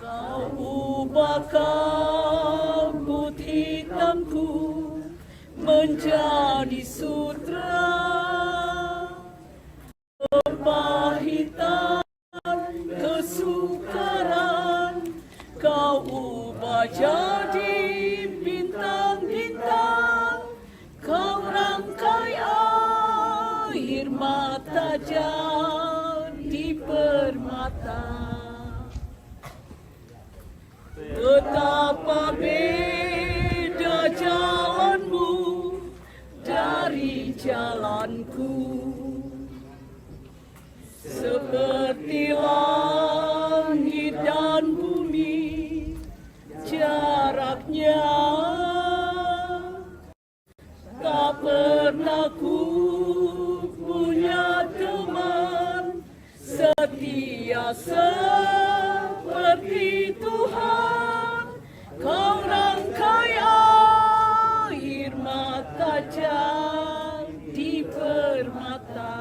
Speaker 8: kau ubah kabut hitamku menjadi sutra, kepahitan kesukaran kau ubah jadi bintang-bintang, kau rangkai air mata jadi permata. Betapa beda jalanmu dari jalanku, seperti langit dan bumi jaraknya. Tak pernah ku punya teman setia seperti Tuhan, kau rangkai air mata jadi permata.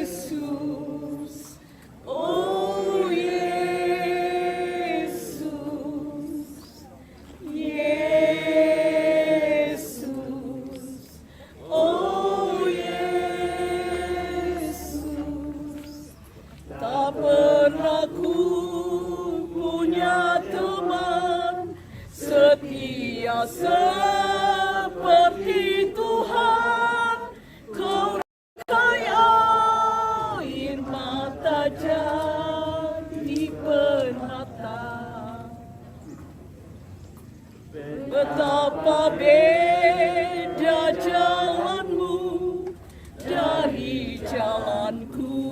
Speaker 8: Yesus, oh Yesus, Yesus, oh Yesus. Tak pernah ku punya teman setia seperti Tuhan, kau rangkai air mata jadi permata. Betapa beda jalanmu dari jalanku,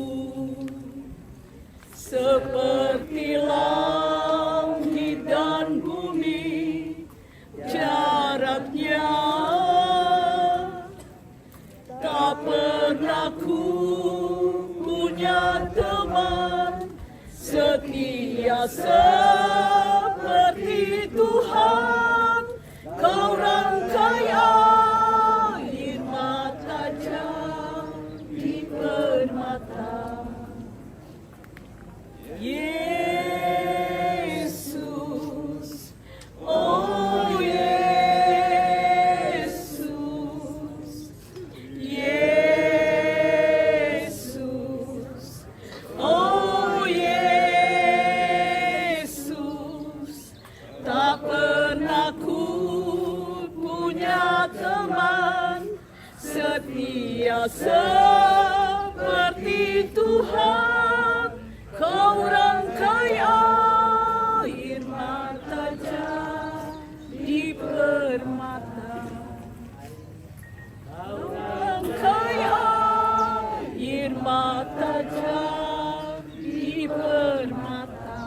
Speaker 8: seperti langit dan bumi jaraknya. Tak pernah ku punya teman setia seperti Tuhan, kau rangkai air mata jadi permata. Yesus, oh Yesus, Yesus, oh Yesus. tajam di permata.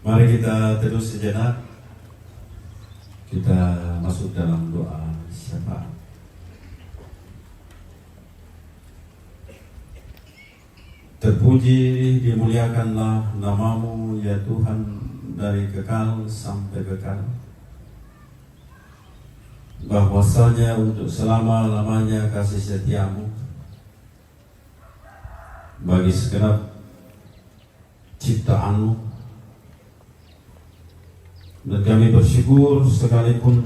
Speaker 3: Mari kita terus sejenak, kita masuk dalam doa syafaat. Terpuji dimuliakanlah namamu ya Tuhan dari kekal sampai kekal. Bahwasanya untuk selama-lamanya kasih setiamu bagi segenap ciptaanmu. Dan kami bersyukur sekalipun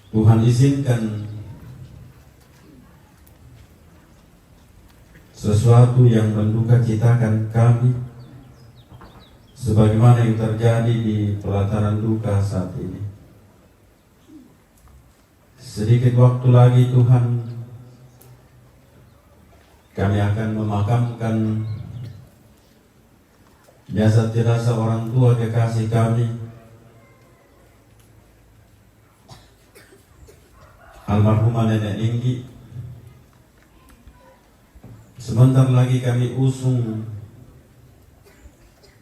Speaker 3: Tuhan izinkan sesuatu yang mendukacitakan kami, sebagaimana yang terjadi di pelataran duka saat ini. Sedikit waktu lagi Tuhan, kami akan memakamkan jasad jenazah orang tua kekasih kami, almarhumah Nenek Linggi. Sebentar lagi kami usung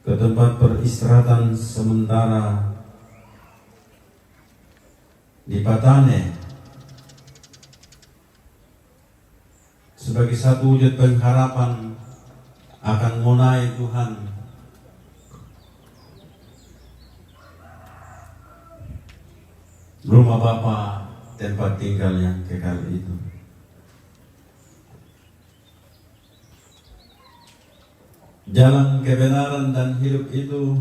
Speaker 3: ke tempat peristirahatan sementara di Patane sebagai satu wujud pengharapan akan mengenai Tuhan rumah Bapa, tempat tinggal yang kekal itu. Jalan kebenaran dan hidup itu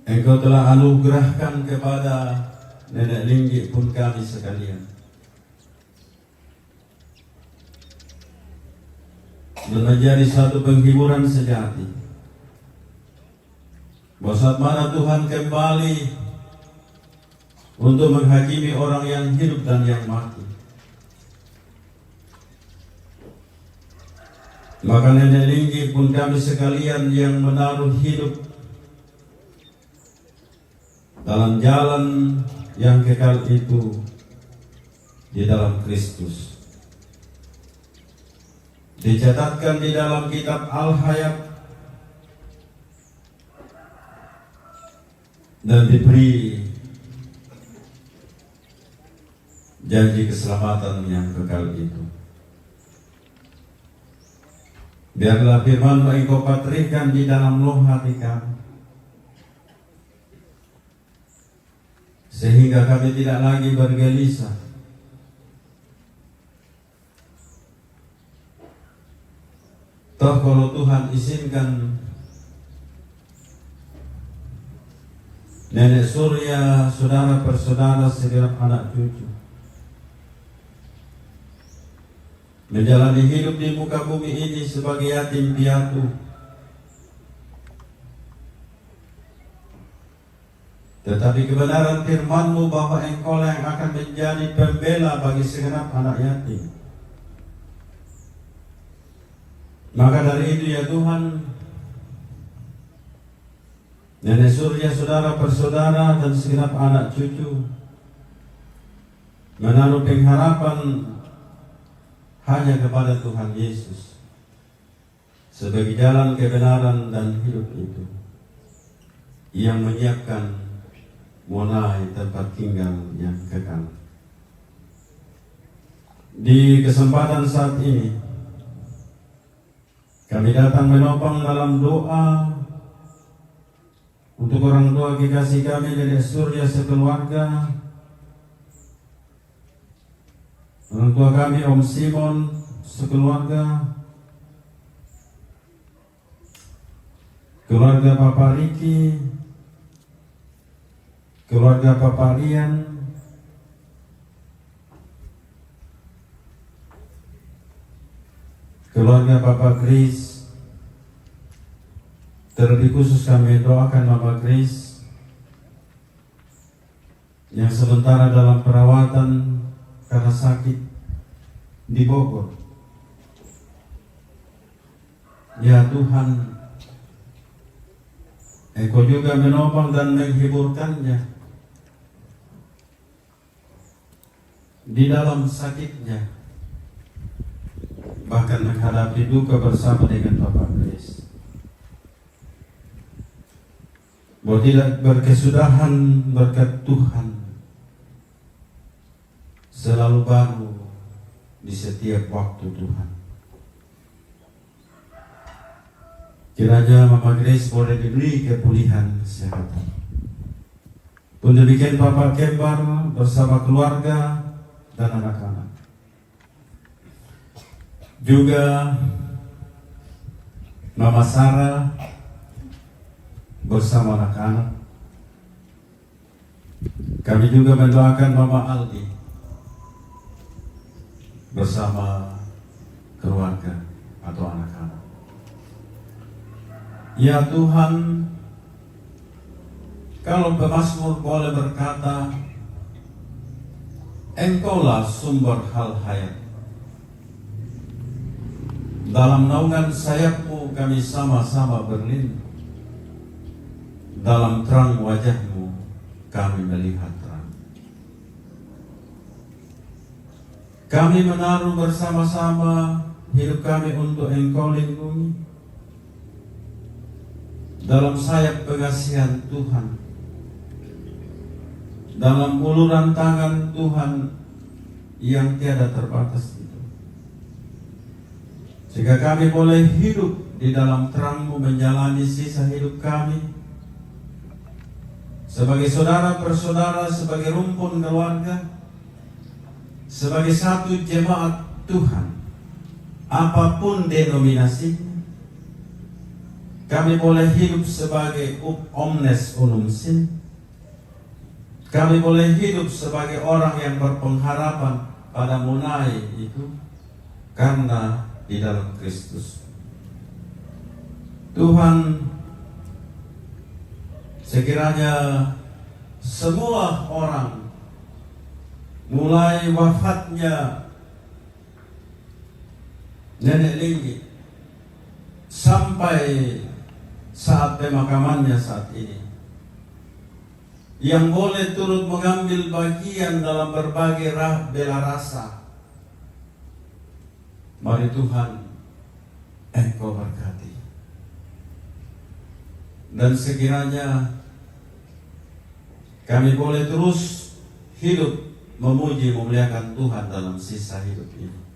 Speaker 3: Engkau telah anugerahkan kepada Nenek Linggi pun kami sekalian. Dan menjadi satu penghiburan sejati. Bahwa saat mana Tuhan kembali untuk menghakimi orang yang hidup dan yang mati, maka Nenek Linggi pun kami sekalian yang menaruh hidup dalam jalan yang kekal itu di dalam Kristus, dicatatkan di dalam kitab Al-Hayat dan diberi janji keselamatan yang kekal itu. Biarlah firman Engkau patrikan di dalam loh hati kami, sehingga kami tidak lagi bergelisah, toh kalau Tuhan izinkan nenek surya, saudara persaudara, segenap anak cucu menjalani hidup di muka bumi ini sebagai yatim piatu, tetapi kebenaran firman-Mu bahwa Engkau yang akan menjadi pembela bagi segenap anak yatim. Maka dari itu ya Tuhan, nenek surya, saudara persaudara dan segenap anak cucu menaruh pengharapan hanya kepada Tuhan Yesus sebagai jalan kebenaran dan hidup itu, yang menyiapkan mulai tempat tinggal yang kekal. Di kesempatan saat ini kami datang menopang dalam doa untuk orang tua kekasih kami Nenek Surya sekeluarga, orang tua kami Om Simon sekeluarga, keluarga Bapak Riki, keluarga Bapak Rian, keluarga Bapak Kris. Terlebih khusus kami doakan Bapak Kris yang sementara dalam perawatan karena sakit di Bogor. Ya Tuhan, Engkau juga menopang dan menghiburkannya di dalam sakitnya, bahkan menghadapi duka bersama dengan Bapak Kris. Bahwa tidak berkesudahan berkat Tuhan selalu baru di setiap waktu Tuhan. Kiranya Mama Grace boleh diberi kepulihan kesehatan. Pun demikian Bapak Kembar bersama keluarga dan anak-anak. Juga Mama Sarah bersama anak-anak. Kami juga mendoakan Mama Aldi bersama keluarga atau anak-anak. Ya Tuhan, kalau pemazmur boleh berkata, Engkaulah sumber hal hayat. Dalam naungan sayap-Mu kami sama-sama berlindung. Dalam terang wajah-Mu kami melihat terang. Kami menaruh bersama-sama hidup kami untuk Engkau lindungi. Dalam sayap pengasihan Tuhan, dalam uluran tangan Tuhan yang tiada terbatas itu, sehingga kami boleh hidup di dalam terang-Mu menjalani sisa hidup kami sebagai saudara persaudara, sebagai rumpun keluarga, sebagai satu jemaat Tuhan, apapun denominasinya. Kami boleh hidup sebagai omnes unum sin. Kami boleh hidup sebagai orang yang berpengharapan pada munai itu karena di dalam Kristus. Tuhan, sekiranya semua orang mulai wafatnya Nenek Linggi sampai saat pemakamannya saat ini, yang boleh turut mengambil bagian dalam berbagai bela rasa, mari Tuhan Engkau berkati. Dan sekiranya kami boleh terus hidup memuji memuliakan Tuhan dalam sisa hidup ini.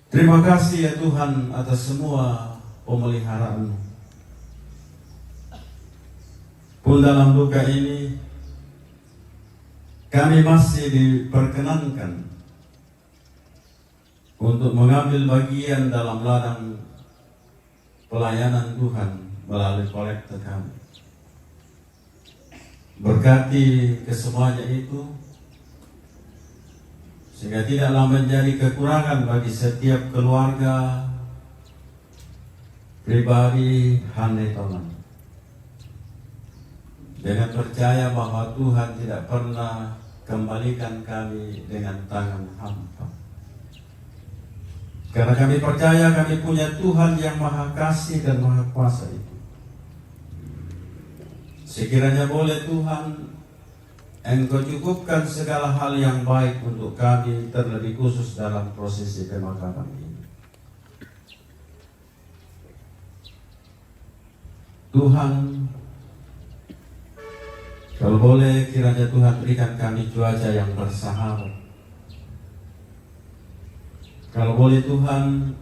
Speaker 3: Terima kasih ya Tuhan atas semua pemeliharaan-Mu. Pun dalam duka ini kami masih diperkenankan untuk mengambil bagian dalam ladang pelayanan Tuhan melalui kolekte kami. Berkati kesemuanya itu, sehingga tidaklah menjadi kekurangan bagi setiap keluarga, pribadi, hanetolan. Dengan percaya bahwa Tuhan tidak pernah kembalikan kami dengan tangan hampa. Karena kami percaya kami punya Tuhan yang Maha Kasih dan Maha Kuasa itu. Sekiranya boleh Tuhan, Engkau cukupkan segala hal yang baik untuk kami, terlebih khusus dalam prosesi pemakaman ini. Tuhan, kalau boleh kiranya Tuhan berikan kami cuaca yang bersahabat. Kalau boleh Tuhan,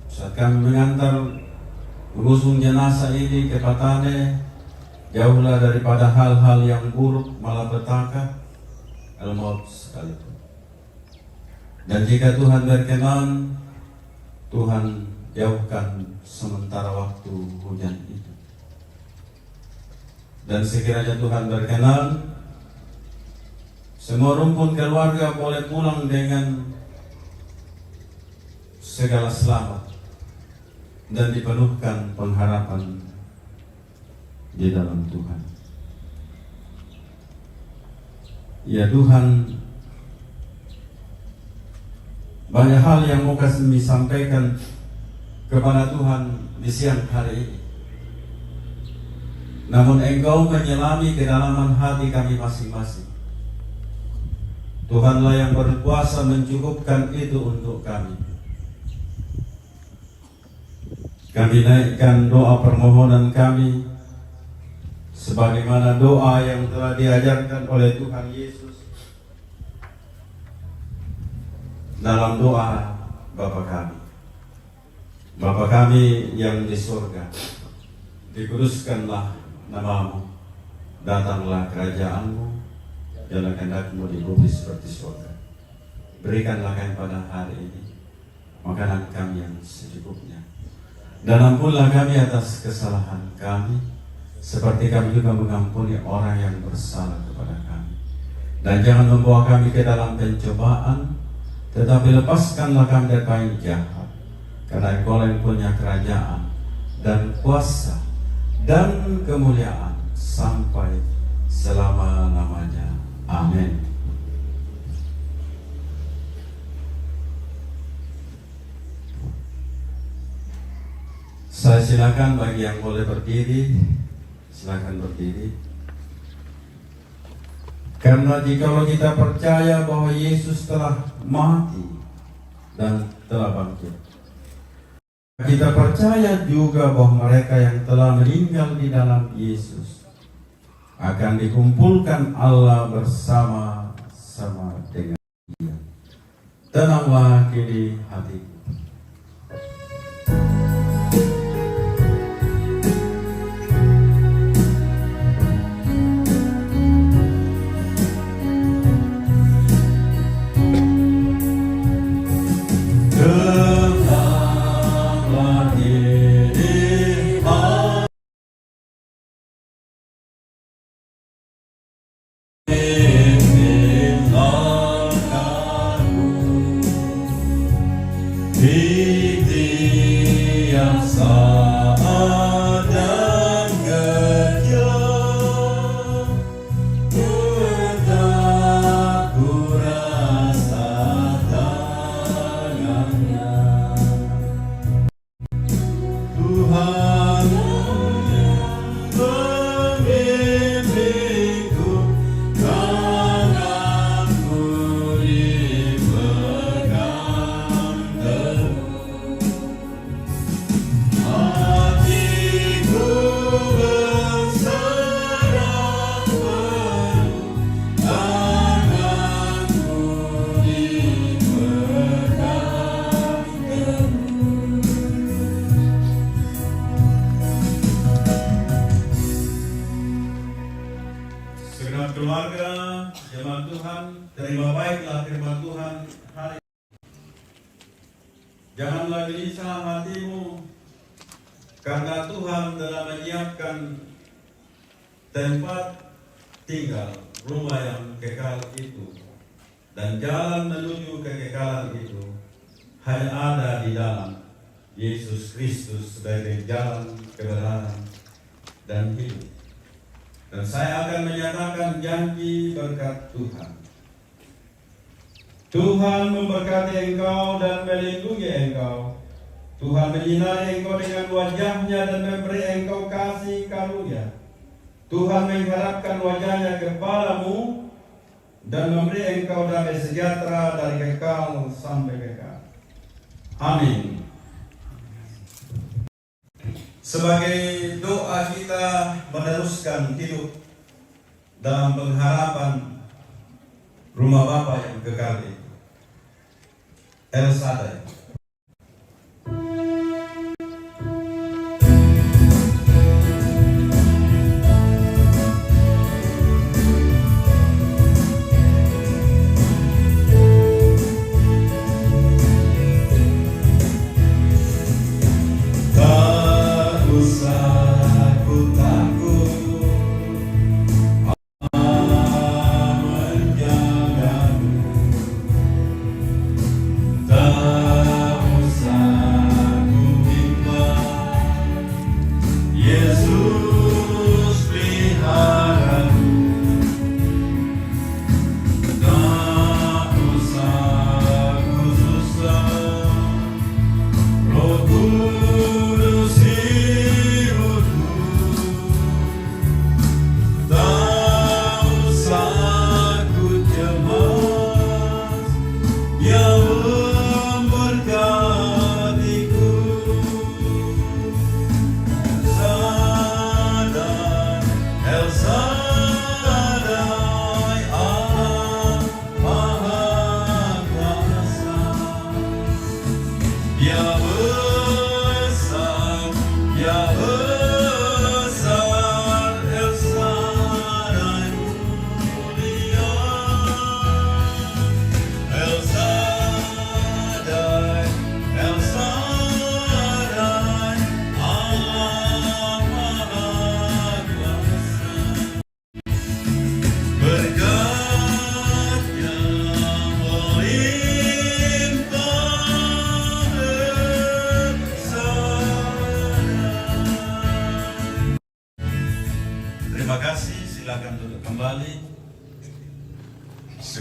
Speaker 3: saat kami mengantar mengusung jenazah ini ke Patane, jauhlah daripada hal-hal yang buruk malapetaka, al-maut sekalipun. Dan jika Tuhan berkenan, Tuhan jauhkan sementara waktu hujan itu. Dan sekiranya Tuhan berkenan, semua rumpun keluarga boleh pulang dengan segala selamat dan dipenuhkan pengharapan di dalam Tuhan. Ya Tuhan, banyak hal yang mau kami sampaikan kepada Tuhan di siang hari ini. Namun Engkau menyelami kedalaman hati kami masing-masing. Tuhanlah yang berkuasa mencukupkan itu untuk kami. Kami naikkan doa permohonan kami sebagaimana doa yang telah diajarkan oleh Tuhan Yesus dalam doa Bapa kami. Bapa kami yang di surga, dikuduskanlah namamu, datanglah kerajaanmu, jalan kehendak-Mu di bumi seperti surga. Berikanlah kami pada hari ini makanan kami yang secukupnya, dan ampunlah kami atas kesalahan kami, seperti kami juga mengampuni orang yang bersalah kepada kami. Dan jangan membawa kami ke dalam pencobaan, tetapi lepaskanlah kami dari yang jahat. Karena Engkau yang punya kerajaan dan kuasa dan kemuliaan sampai selama-lamanya. Amin. Saya silakan bagi yang boleh berdiri, silakan berdiri. Karena jikalau kita percaya bahwa Yesus telah mati dan telah bangkit, kita percaya juga bahwa mereka yang telah meninggal di dalam Yesus akan dikumpulkan Allah bersama-sama dengan Dia. Tenanglah kini hatiku. Keluarga, jemaat Tuhan, terima baiklah firman Tuhan hari ini. Janganlah gelisah hatimu, karena Tuhan telah menyiapkan tempat tinggal, rumah yang kekal itu, dan jalan menuju kekekalan itu hanya ada di dalam Yesus Kristus sebagai jalan kebenaran dan hidup. Dan saya akan menyatakan janji berkat Tuhan. Tuhan memberkati engkau dan melindungi engkau. Tuhan menyinari engkau dengan wajahnya dan memberi engkau kasih karunia. Tuhan mengharapkan wajahnya kepadamu dan memberi engkau damai sejahtera dari kekal sampai kekal. Amin. Sebagai doa kita meneruskan hidup dalam pengharapan rumah Bapa yang kekal itu. El Shaddai.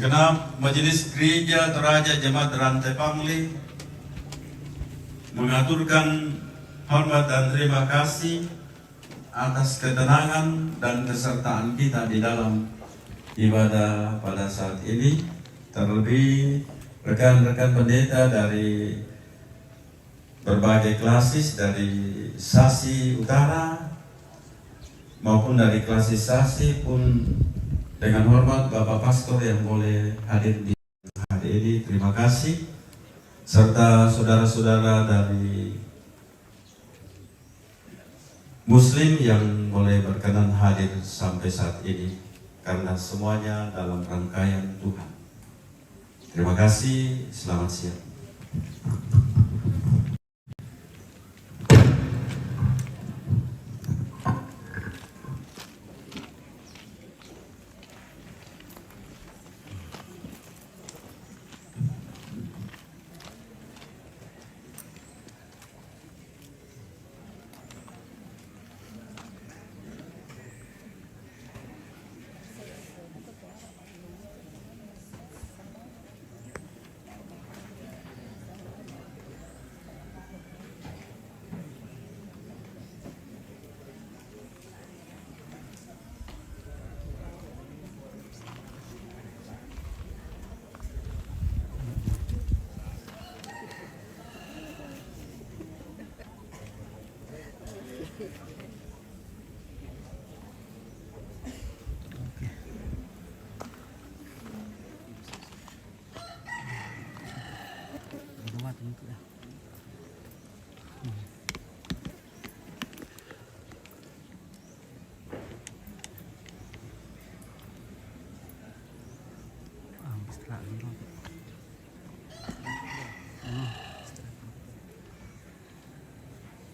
Speaker 3: Segenap Majelis Gereja Toraja Jemaat Rantai Pangli mengaturkan hormat dan terima kasih atas ketenangan dan kesertaan kita di dalam ibadah pada saat ini. Terlebih rekan-rekan pendeta dari berbagai klasis, dari Sasi Utara maupun dari klasis Sasi, pun dengan hormat Bapak Pastor yang boleh hadir di hari ini, terima kasih, serta saudara-saudara dari Muslim yang boleh berkenan hadir sampai saat ini, karena semuanya dalam rangkaian Tuhan. Terima kasih, selamat siang.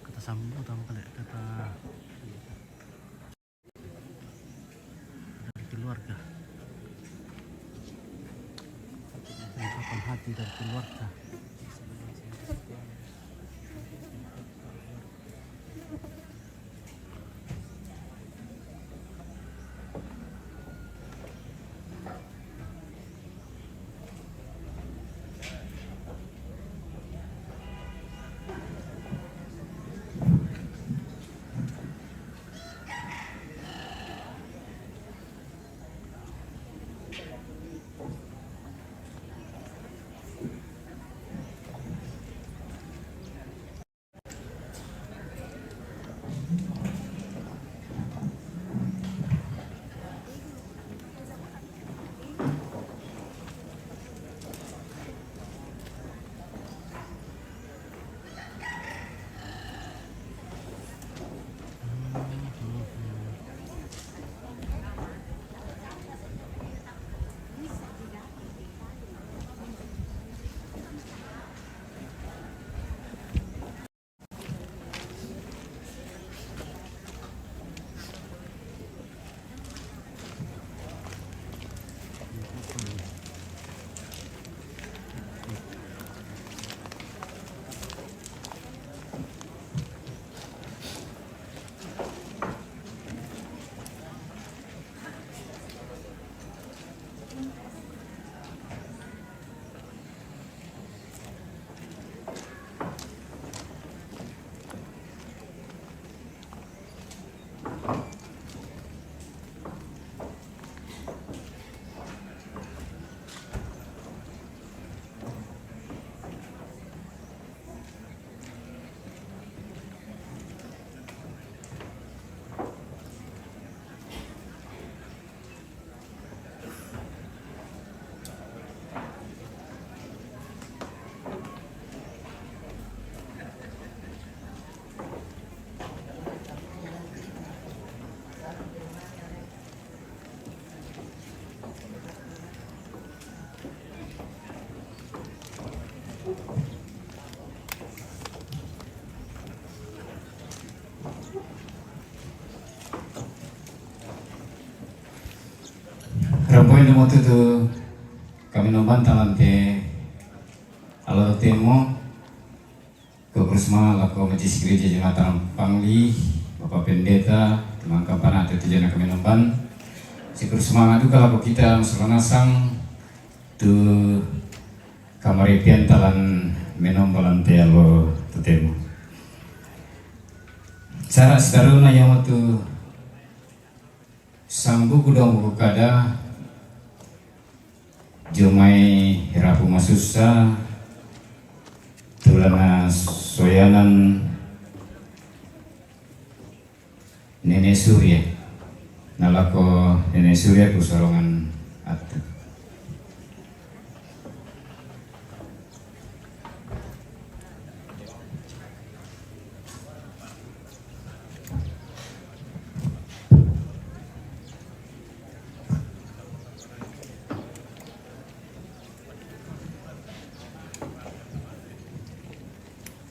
Speaker 7: Kata sambung utama kali kata dari keluarga, ungkapan hati dari keluarga.
Speaker 1: Rampoin mo tu kami nomban talante ala temo ke bersama lako Majelis Gereja Jemaat Pangli, Bapak Pendeta, teman kapan atau tujuan kami nomban. Sikur semangat juga lako kita masalah nasang tu kamaripian talan menombalan tealo tutemu. Cara sekaruna yang tu sambu kudang buku kada jomai hirapu masusa tulana soyanan Nenek Surya nalako Nenek Surya kusorongan atu.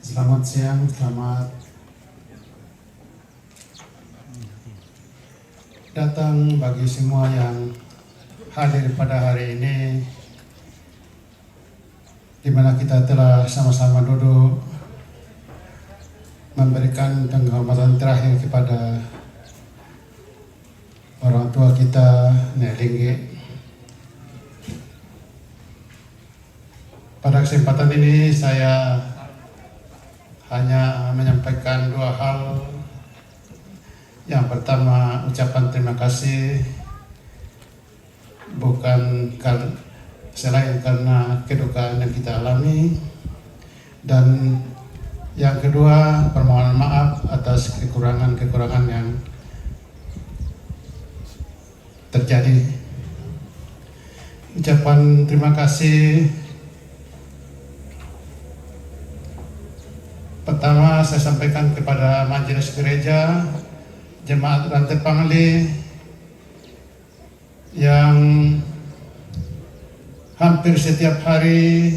Speaker 9: Selamat siang, selamat datang bagi semua yang hadir pada hari ini, di mana kita telah sama-sama duduk memberikan penghormatan terakhir kepada orang tua kita, Nek Linggi. Pada kesempatan ini saya hanya menyampaikan dua hal. Yang pertama, ucapan terima kasih bukan selain karena kedukaan yang kita alami, dan yang kedua, permohonan maaf atas kekurangan-kekurangan yang terjadi. Ucapan terima kasih pertama saya sampaikan kepada majelis gereja, jemaat Rantai Pangli yang hampir setiap hari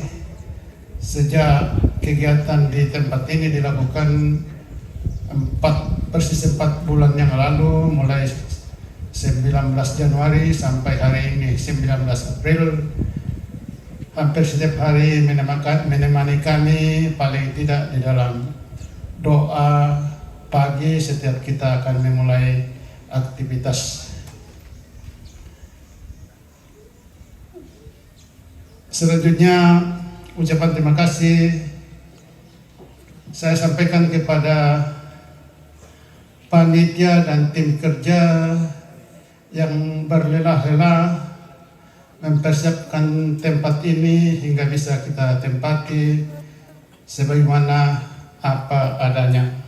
Speaker 9: sejak kegiatan di tempat ini dilakukan persis 4 bulan yang lalu, mulai 19 Januari sampai hari ini 19 April. Hampir setiap hari menemani kami, paling tidak di dalam doa pagi setiap kita akan memulai aktivitas. Selanjutnya, ucapan terima kasih saya sampaikan kepada panitia dan tim kerja yang berlelah-lelah mempersiapkan tempat ini hingga bisa kita tempati sebagaimana apa adanya.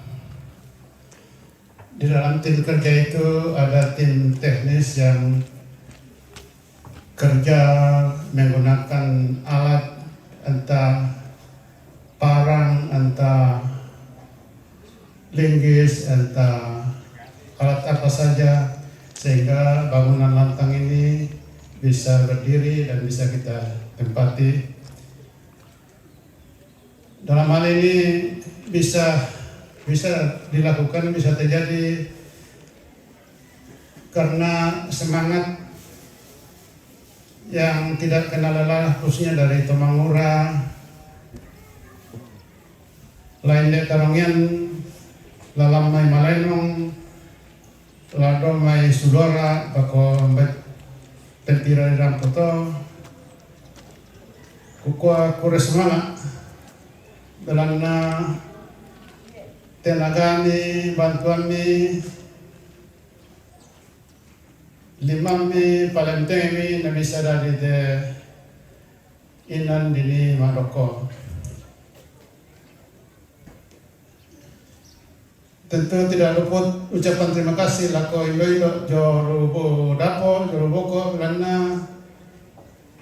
Speaker 9: Di dalam tim kerja itu ada tim teknis yang kerja menggunakan alat, entah parang, entah linggis, entah alat apa saja, sehingga bangunan lantang ini bisa berdiri dan bisa kita tempati. Dalam hal ini bisa dilakukan, bisa terjadi karena semangat yang tidak kenal lelah, khususnya dari Tomangura, lain dek Karongyan, lalamai Malenong, ladomai Sudora, bako Pentira di Rampoto, kukua Kuresmala, belana tenagani, bantuami, limami, palentemi, nabisa dari de inan dini Maroko. Tentu tidak luput ucapan terima kasih lako iloilo jorubo dapo joruboko karena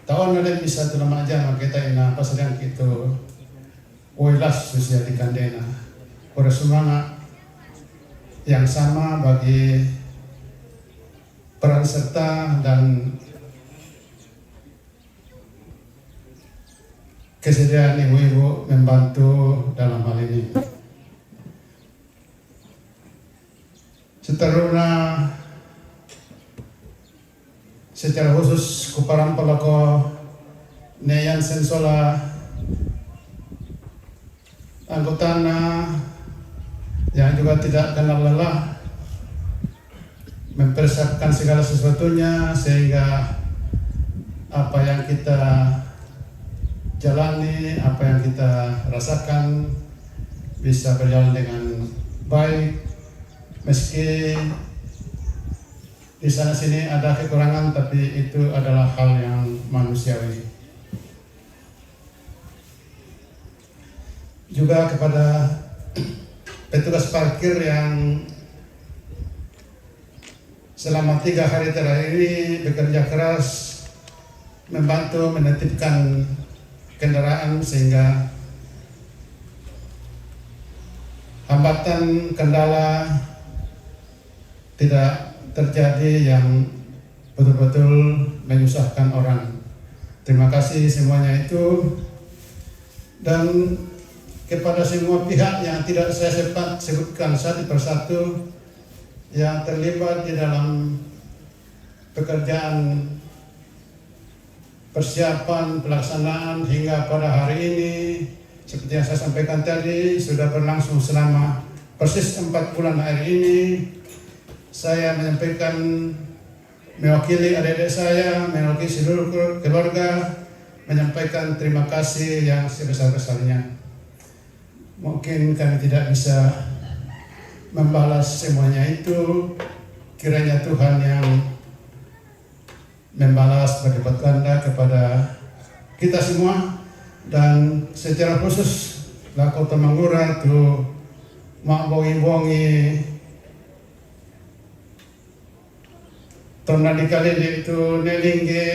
Speaker 9: tahun ada bisa tulama aja kita ina pasarian gitu oilas susia di kandena semangat yang sama bagi peran serta dan kesediaan ibu-ibu membantu dalam hal ini. Seterusnya secara khusus kuparan pelako Neyan Sensola anggotana yang juga tidak kenal lelah mempersiapkan segala sesuatunya sehingga apa yang kita jalani, apa yang kita rasakan bisa berjalan dengan baik, meski di sana sini ada kekurangan, tapi itu adalah hal yang manusiawi. Juga kepada petugas parkir yang selama 3 hari terakhir ini bekerja keras membantu menertibkan kendaraan sehingga hambatan kendala tidak terjadi yang betul-betul menyusahkan orang. Terima kasih semuanya itu, dan kepada semua pihak yang tidak saya sempat sebutkan satu persatu yang terlibat di dalam pekerjaan persiapan pelaksanaan hingga pada hari ini, seperti yang saya sampaikan tadi, sudah berlangsung selama persis 4 bulan hari ini. Saya menyampaikan, mewakili adik-adik saya, mewakili seluruh keluarga, menyampaikan terima kasih yang sebesar-besarnya. Mungkin kami tidak bisa membalas semuanya itu, kiranya Tuhan yang membalas berlipat ganda kepada kita semua, dan secara khusus Lako Temangura tu mak bongi-bongi tona di kali itu nelingge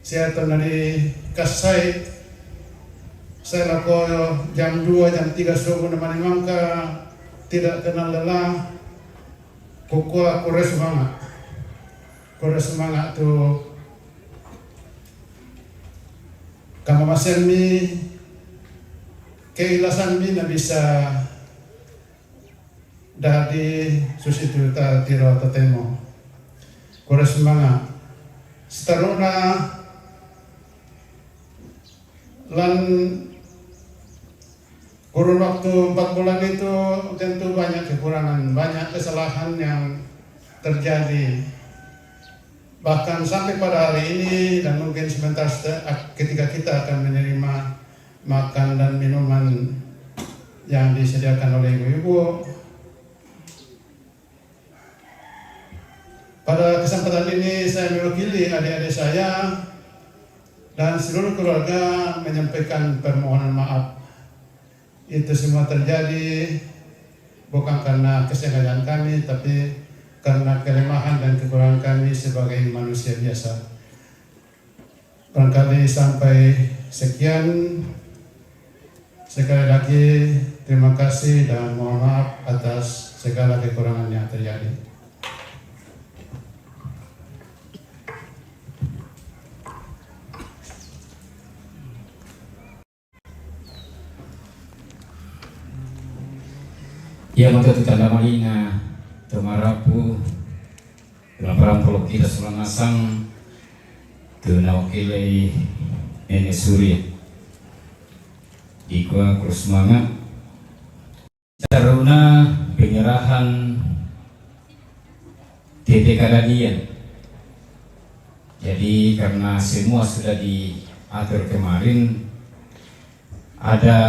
Speaker 9: saya tona di kasai saya lako jam 2 jam 3 subuh nemani mangka tidak kenal lelah pokok aku semangat tu kama masen mi keilasan mi na bisa dari susitu ta tiro tatemo kore semangat seteruna lan kurun waktu 4 bulan itu tentu banyak kekurangan, banyak kesalahan yang terjadi. Bahkan sampai pada hari ini dan mungkin sebentar ketika kita akan menerima makan dan minuman yang disediakan oleh ibu-ibu. Pada kesempatan ini saya mewakili adik-adik saya dan seluruh keluarga menyampaikan permohonan maaf. Itu semua terjadi bukan karena kesengajaan kami, tapi karena kelemahan dan kekurangan kami sebagai manusia biasa. Barangkali sampai sekian. Sekali lagi terima kasih dan mohon maaf atas segala kekurangan yang terjadi.
Speaker 1: Ya, untuk tanda malina Tumarapu dalam perang kita Sulanasang tunawakilai Nenek Surya Ikwa kurus semangat Saruna penyerahan TPK Dadian. Jadi karena semua sudah diatur kemarin, ada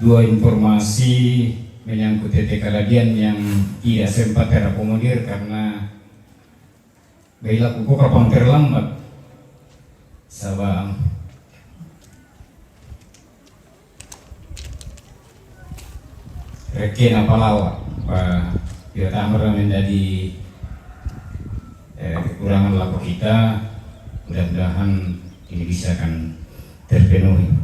Speaker 1: 2 informasi menyangkut TPK Dadian yang tidak sempat terakomodir karena baiklah kuku kapang terlambat sabang reken apa lawak Pak Tamar menjadi kekurangan laku kita, mudah-mudahan ini bisa akan terpenuhi.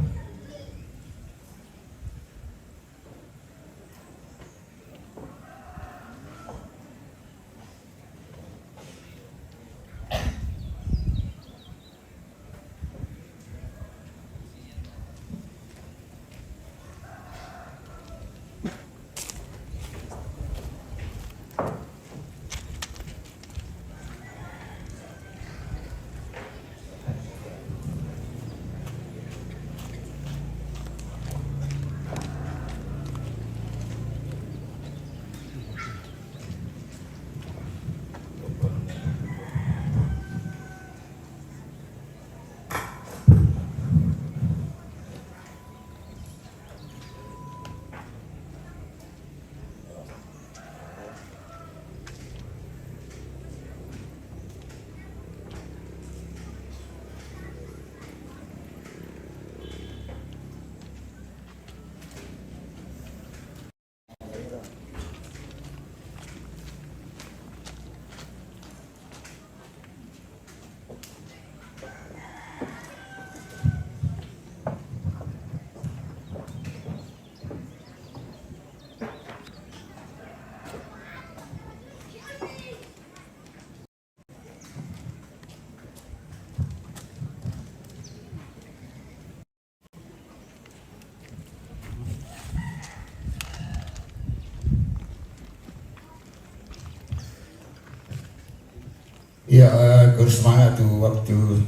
Speaker 10: Ya, kur semangat tu waktu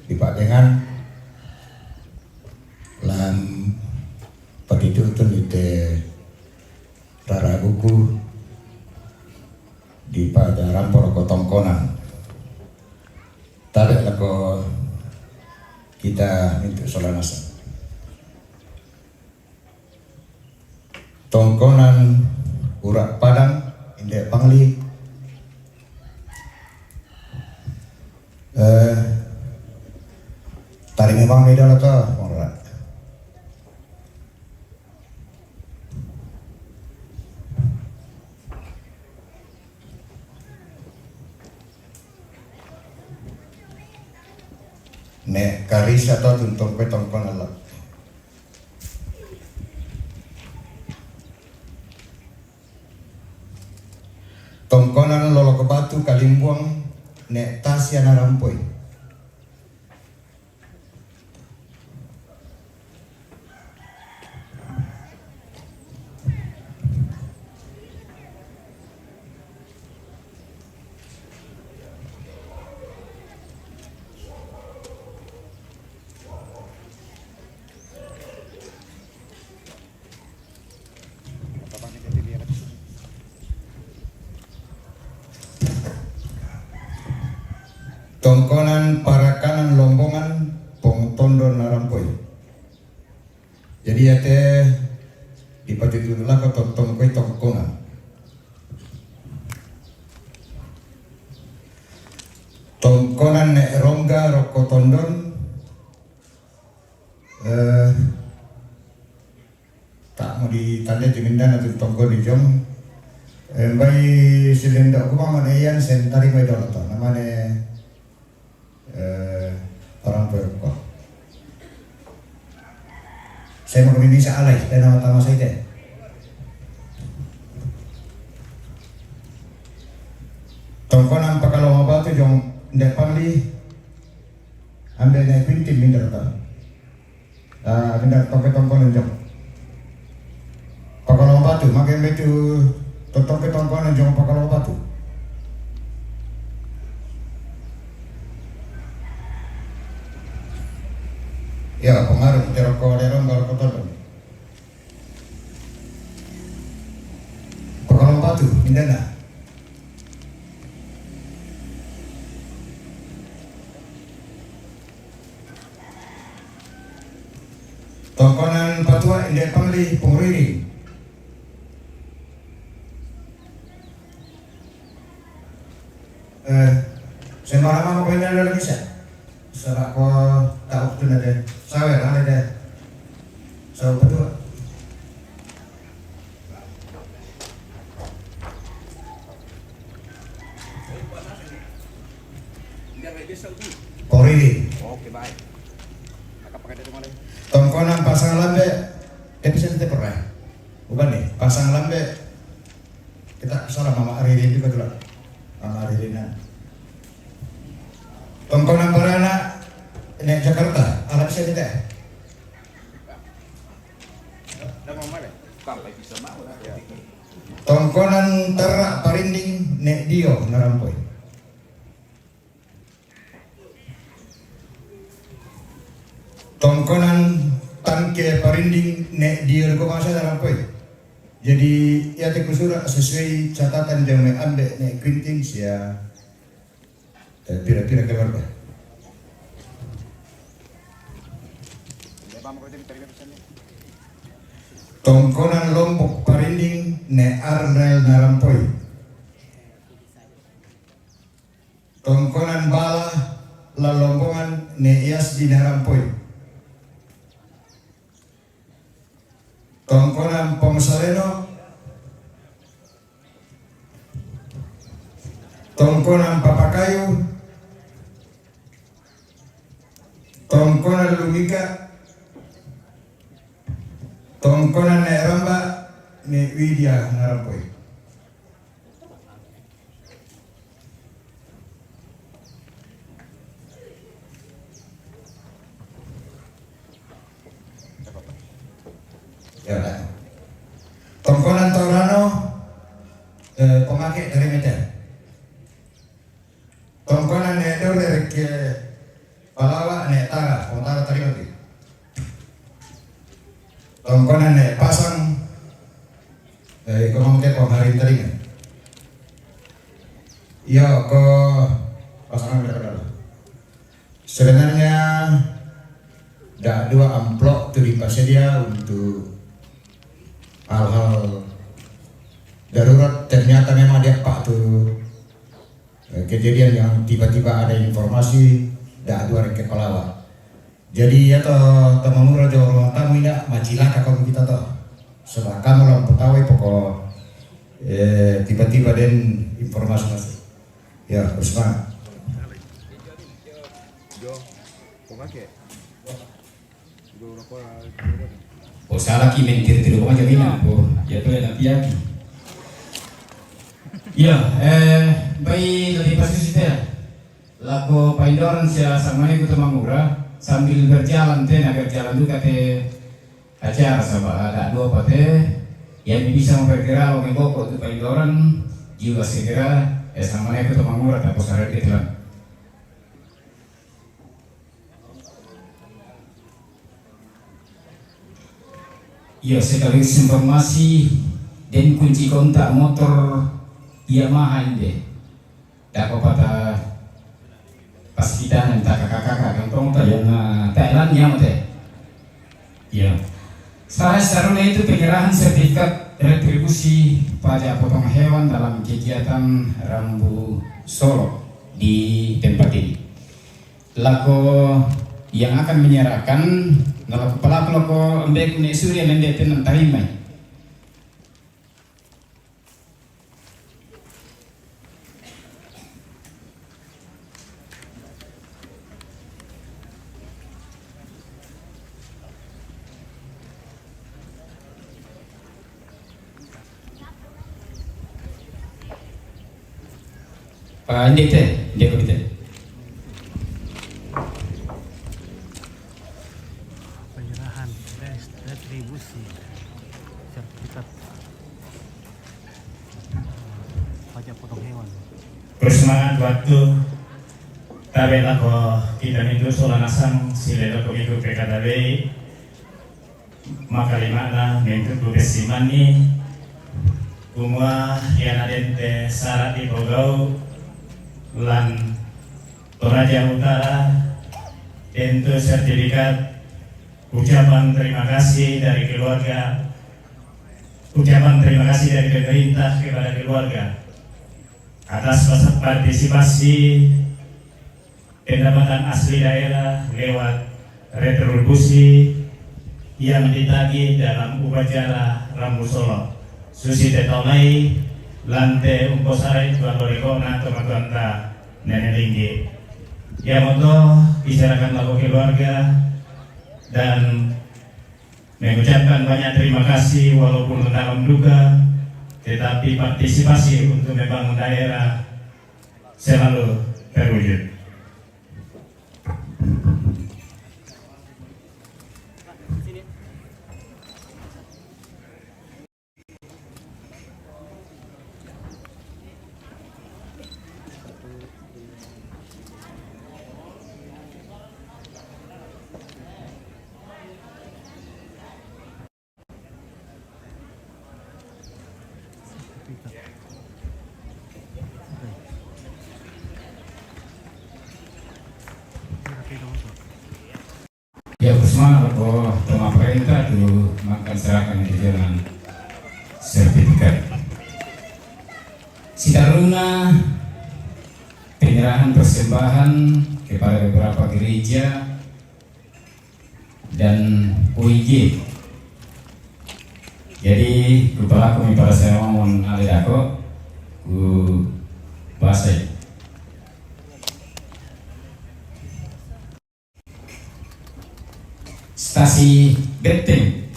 Speaker 10: di Padengan lam pagi tu nite rara buku di pada rampor ko tongkonan. Tarik lako kita minta solanasa. Tongkonan urak Padang indek Pangli. Tarik memang beda lah tuh, orang. Nek karis atau tuntung petongkon alat. Tongkonan lolo ke batu kalimbuang nek tasya narampoi. Tongkonan Parakanan Lombongan Pong Tondo Narampoi. Jadi ate di pati dulu lah kau tongkoi tongkonan. Tongkonan nek Rongga Roko Tondon tak mau ditanda jemindan atau tongko di jom. Bayi silindak aku mana yang sentari bayi dolar tu namanya orang berkah. Saya mau kami bisa alay dan nama tamu saya deh. Tongkonan pakalo mabatu jong depan li ambil naik pintin minder tak. Minder tongkonan jong. Pakalo mabatu makin betu tongkonan jong pakalo mabatu. Ya, pengaruh teroko lerong kalau kotor. Pakalong batu, indana. Tongkonan patua indek Pangli Pungriring. Sembarang mau pindah dalam bisa. Sebab kau tahu tu ada sawer ada sawer betul. Pori. Oke baik. Kakak pakai dari mana? Tongkonan pasang lambe. Bisa kita pernah. Bukan nih pasang lambe. Kita salah Mama Arilin juga dulu. Mama Arilina. Tongkonan Barana nek Jakarta, alat saya tidak. Tongkonan Tarak Parinding nek Dio Narampoi. Tongkonan Tangke Parinding nek Dio Rego Masa Narampoi. Jadi ya tekusura sesuai catatan yang ambil nek Quintin sia pira-pira keluarga. Tongkonan Lombok Parinding ne Arnel Narampoi. Tongkonan Bala Lalombongan ne Ias di Narampoi. Tongkonan Pomsaleno. Tongkonan Papakayu. Tongkonan Lumika. Tongkonan Nek Ramba Nek Widya Narampoi. Ya, Tongkonan Torano pemakai dari Medan. Utara tadi lagi. Tongkonan pasang komite hari tadi kan. Iya ke pasangan berapa? Sebenarnya ada 2 amplop terima dia untuk hal-hal darurat. Ternyata memang dia pak tuh kejadian yang tiba-tiba ada informasi dah 2 rengket pelawak. Jadi ya toh teman raja orang tamu ini macilaka kalau kita toh sebab kamu orang Betawi pokok tiba-tiba dan informasi masuk ya bersemangat.
Speaker 1: Oh salah ki mentir tidak mau jadi apa? Ya tuh nanti ya. Ya, bayi dari pasir kita. Laku Paindoran sia sama ini kita mangura sambil berjalan teh agar jalan juga teh acara sama ada 2 pate yang bisa memperkira orang boko tu Paindoran juga segera sama ini kita mangura tak posara kita. Ya sekaligus informasi dan kunci kontak motor Yamaha ini. Tak apa pada pas kita nanti kakak-kakak kantong tak yang Thailand ya mate. Ya. Seharusnya itu penyerahan sertifikat retribusi pajak potong hewan dalam kegiatan Rambu Solo di tempat ini. Lako yang akan menyerahkan kalau pelaku loko embek ne surya nende tenan tarima. Pak Ndete, dia ko bite.
Speaker 7: Penyerahan retribusi sertifikat pajak potong hewan.
Speaker 1: Bersemangat waktu tabe lako kita itu solanasang sile lako itu PKDB maka limana mentu besimani kumua yana dente syarat di Bogau lan Toraja Utara tentu sertifikat ucapan terima kasih dari keluarga, ucapan terima kasih dari pemerintah kepada keluarga atas partisipasi pendapatan asli daerah lewat retribusi yang ditagih dalam upacara Rambu Solo. Susi tetomai lante umposarai tuan lorikona tomatanta nenek tinggi. Ya moto bicarakan lagu keluarga dan mengucapkan banyak terima kasih walaupun dalam duka, tetapi partisipasi untuk membangun daerah selalu terwujud. Ya bersemangat bahwa pemerintah itu makan serahkan itu dengan sertifikat. Sitaruna penyerahan persembahan kepada beberapa gereja dan OIG. Jadi kepala kami pada saya ngomong alidako ku bahasa. Stasi Benteng.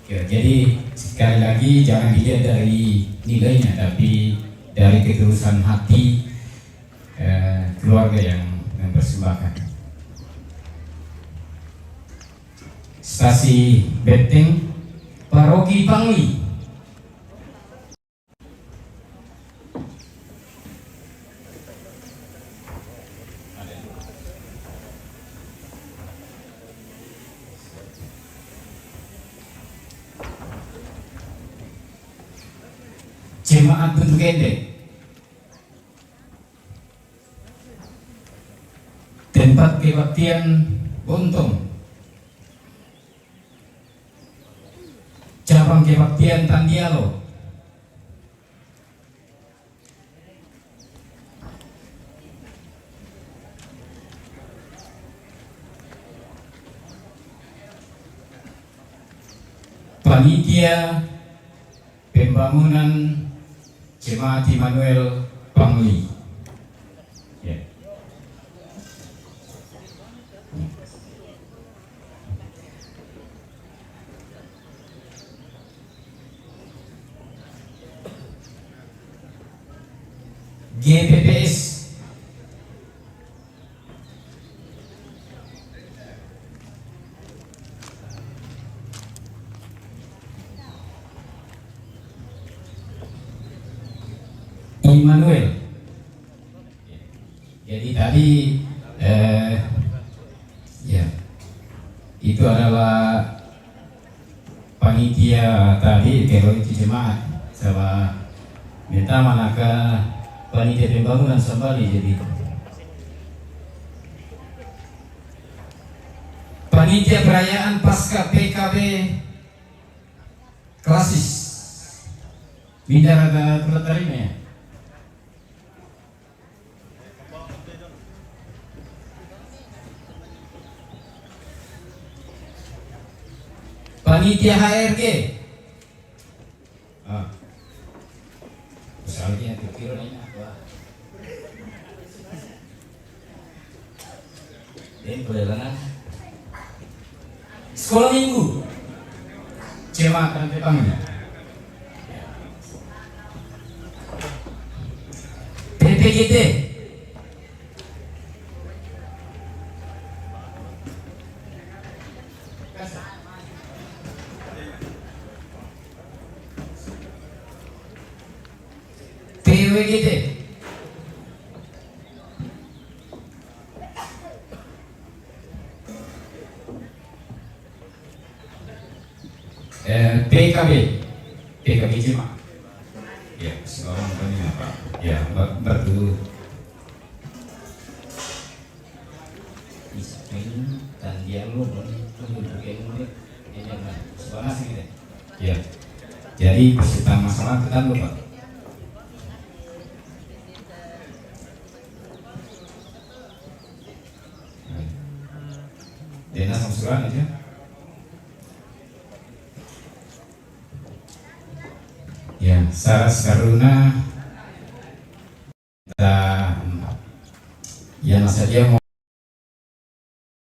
Speaker 1: Ya, jadi sekali lagi jangan dilihat dari nilainya, tapi dari ketulusan hati keluarga yang mempersembahkan. Stasi Benteng, Paroki Pangli. Jemaat Bentuk Gede, tempat kebaktian Bontong, cabang kebaktian Tandialo, panitia pembangunan Jemaat Immanuel Pangli. Ya. GPPS Immanuel. Jadi tadi ya itu adalah panitia tadi kalau itu jemaat sama minta manakah panitia pembangunan kembali jadi panitia perayaan pasca PKB klasis bidara terima ya. Panitia HRG. Misalnya pikirannya apa? Ini perjalanan sekolah minggu. Jemaat dan Pangli. PPGT. PWGT. PKB. PKB Jemaat. Ya, sekarang kami apa? Ya, batu Ismail dan Diallo ya. Jadi persiapan masalah kita lupa. Dinas Angsuran aja. Ya, Saras Karuna ya saja mau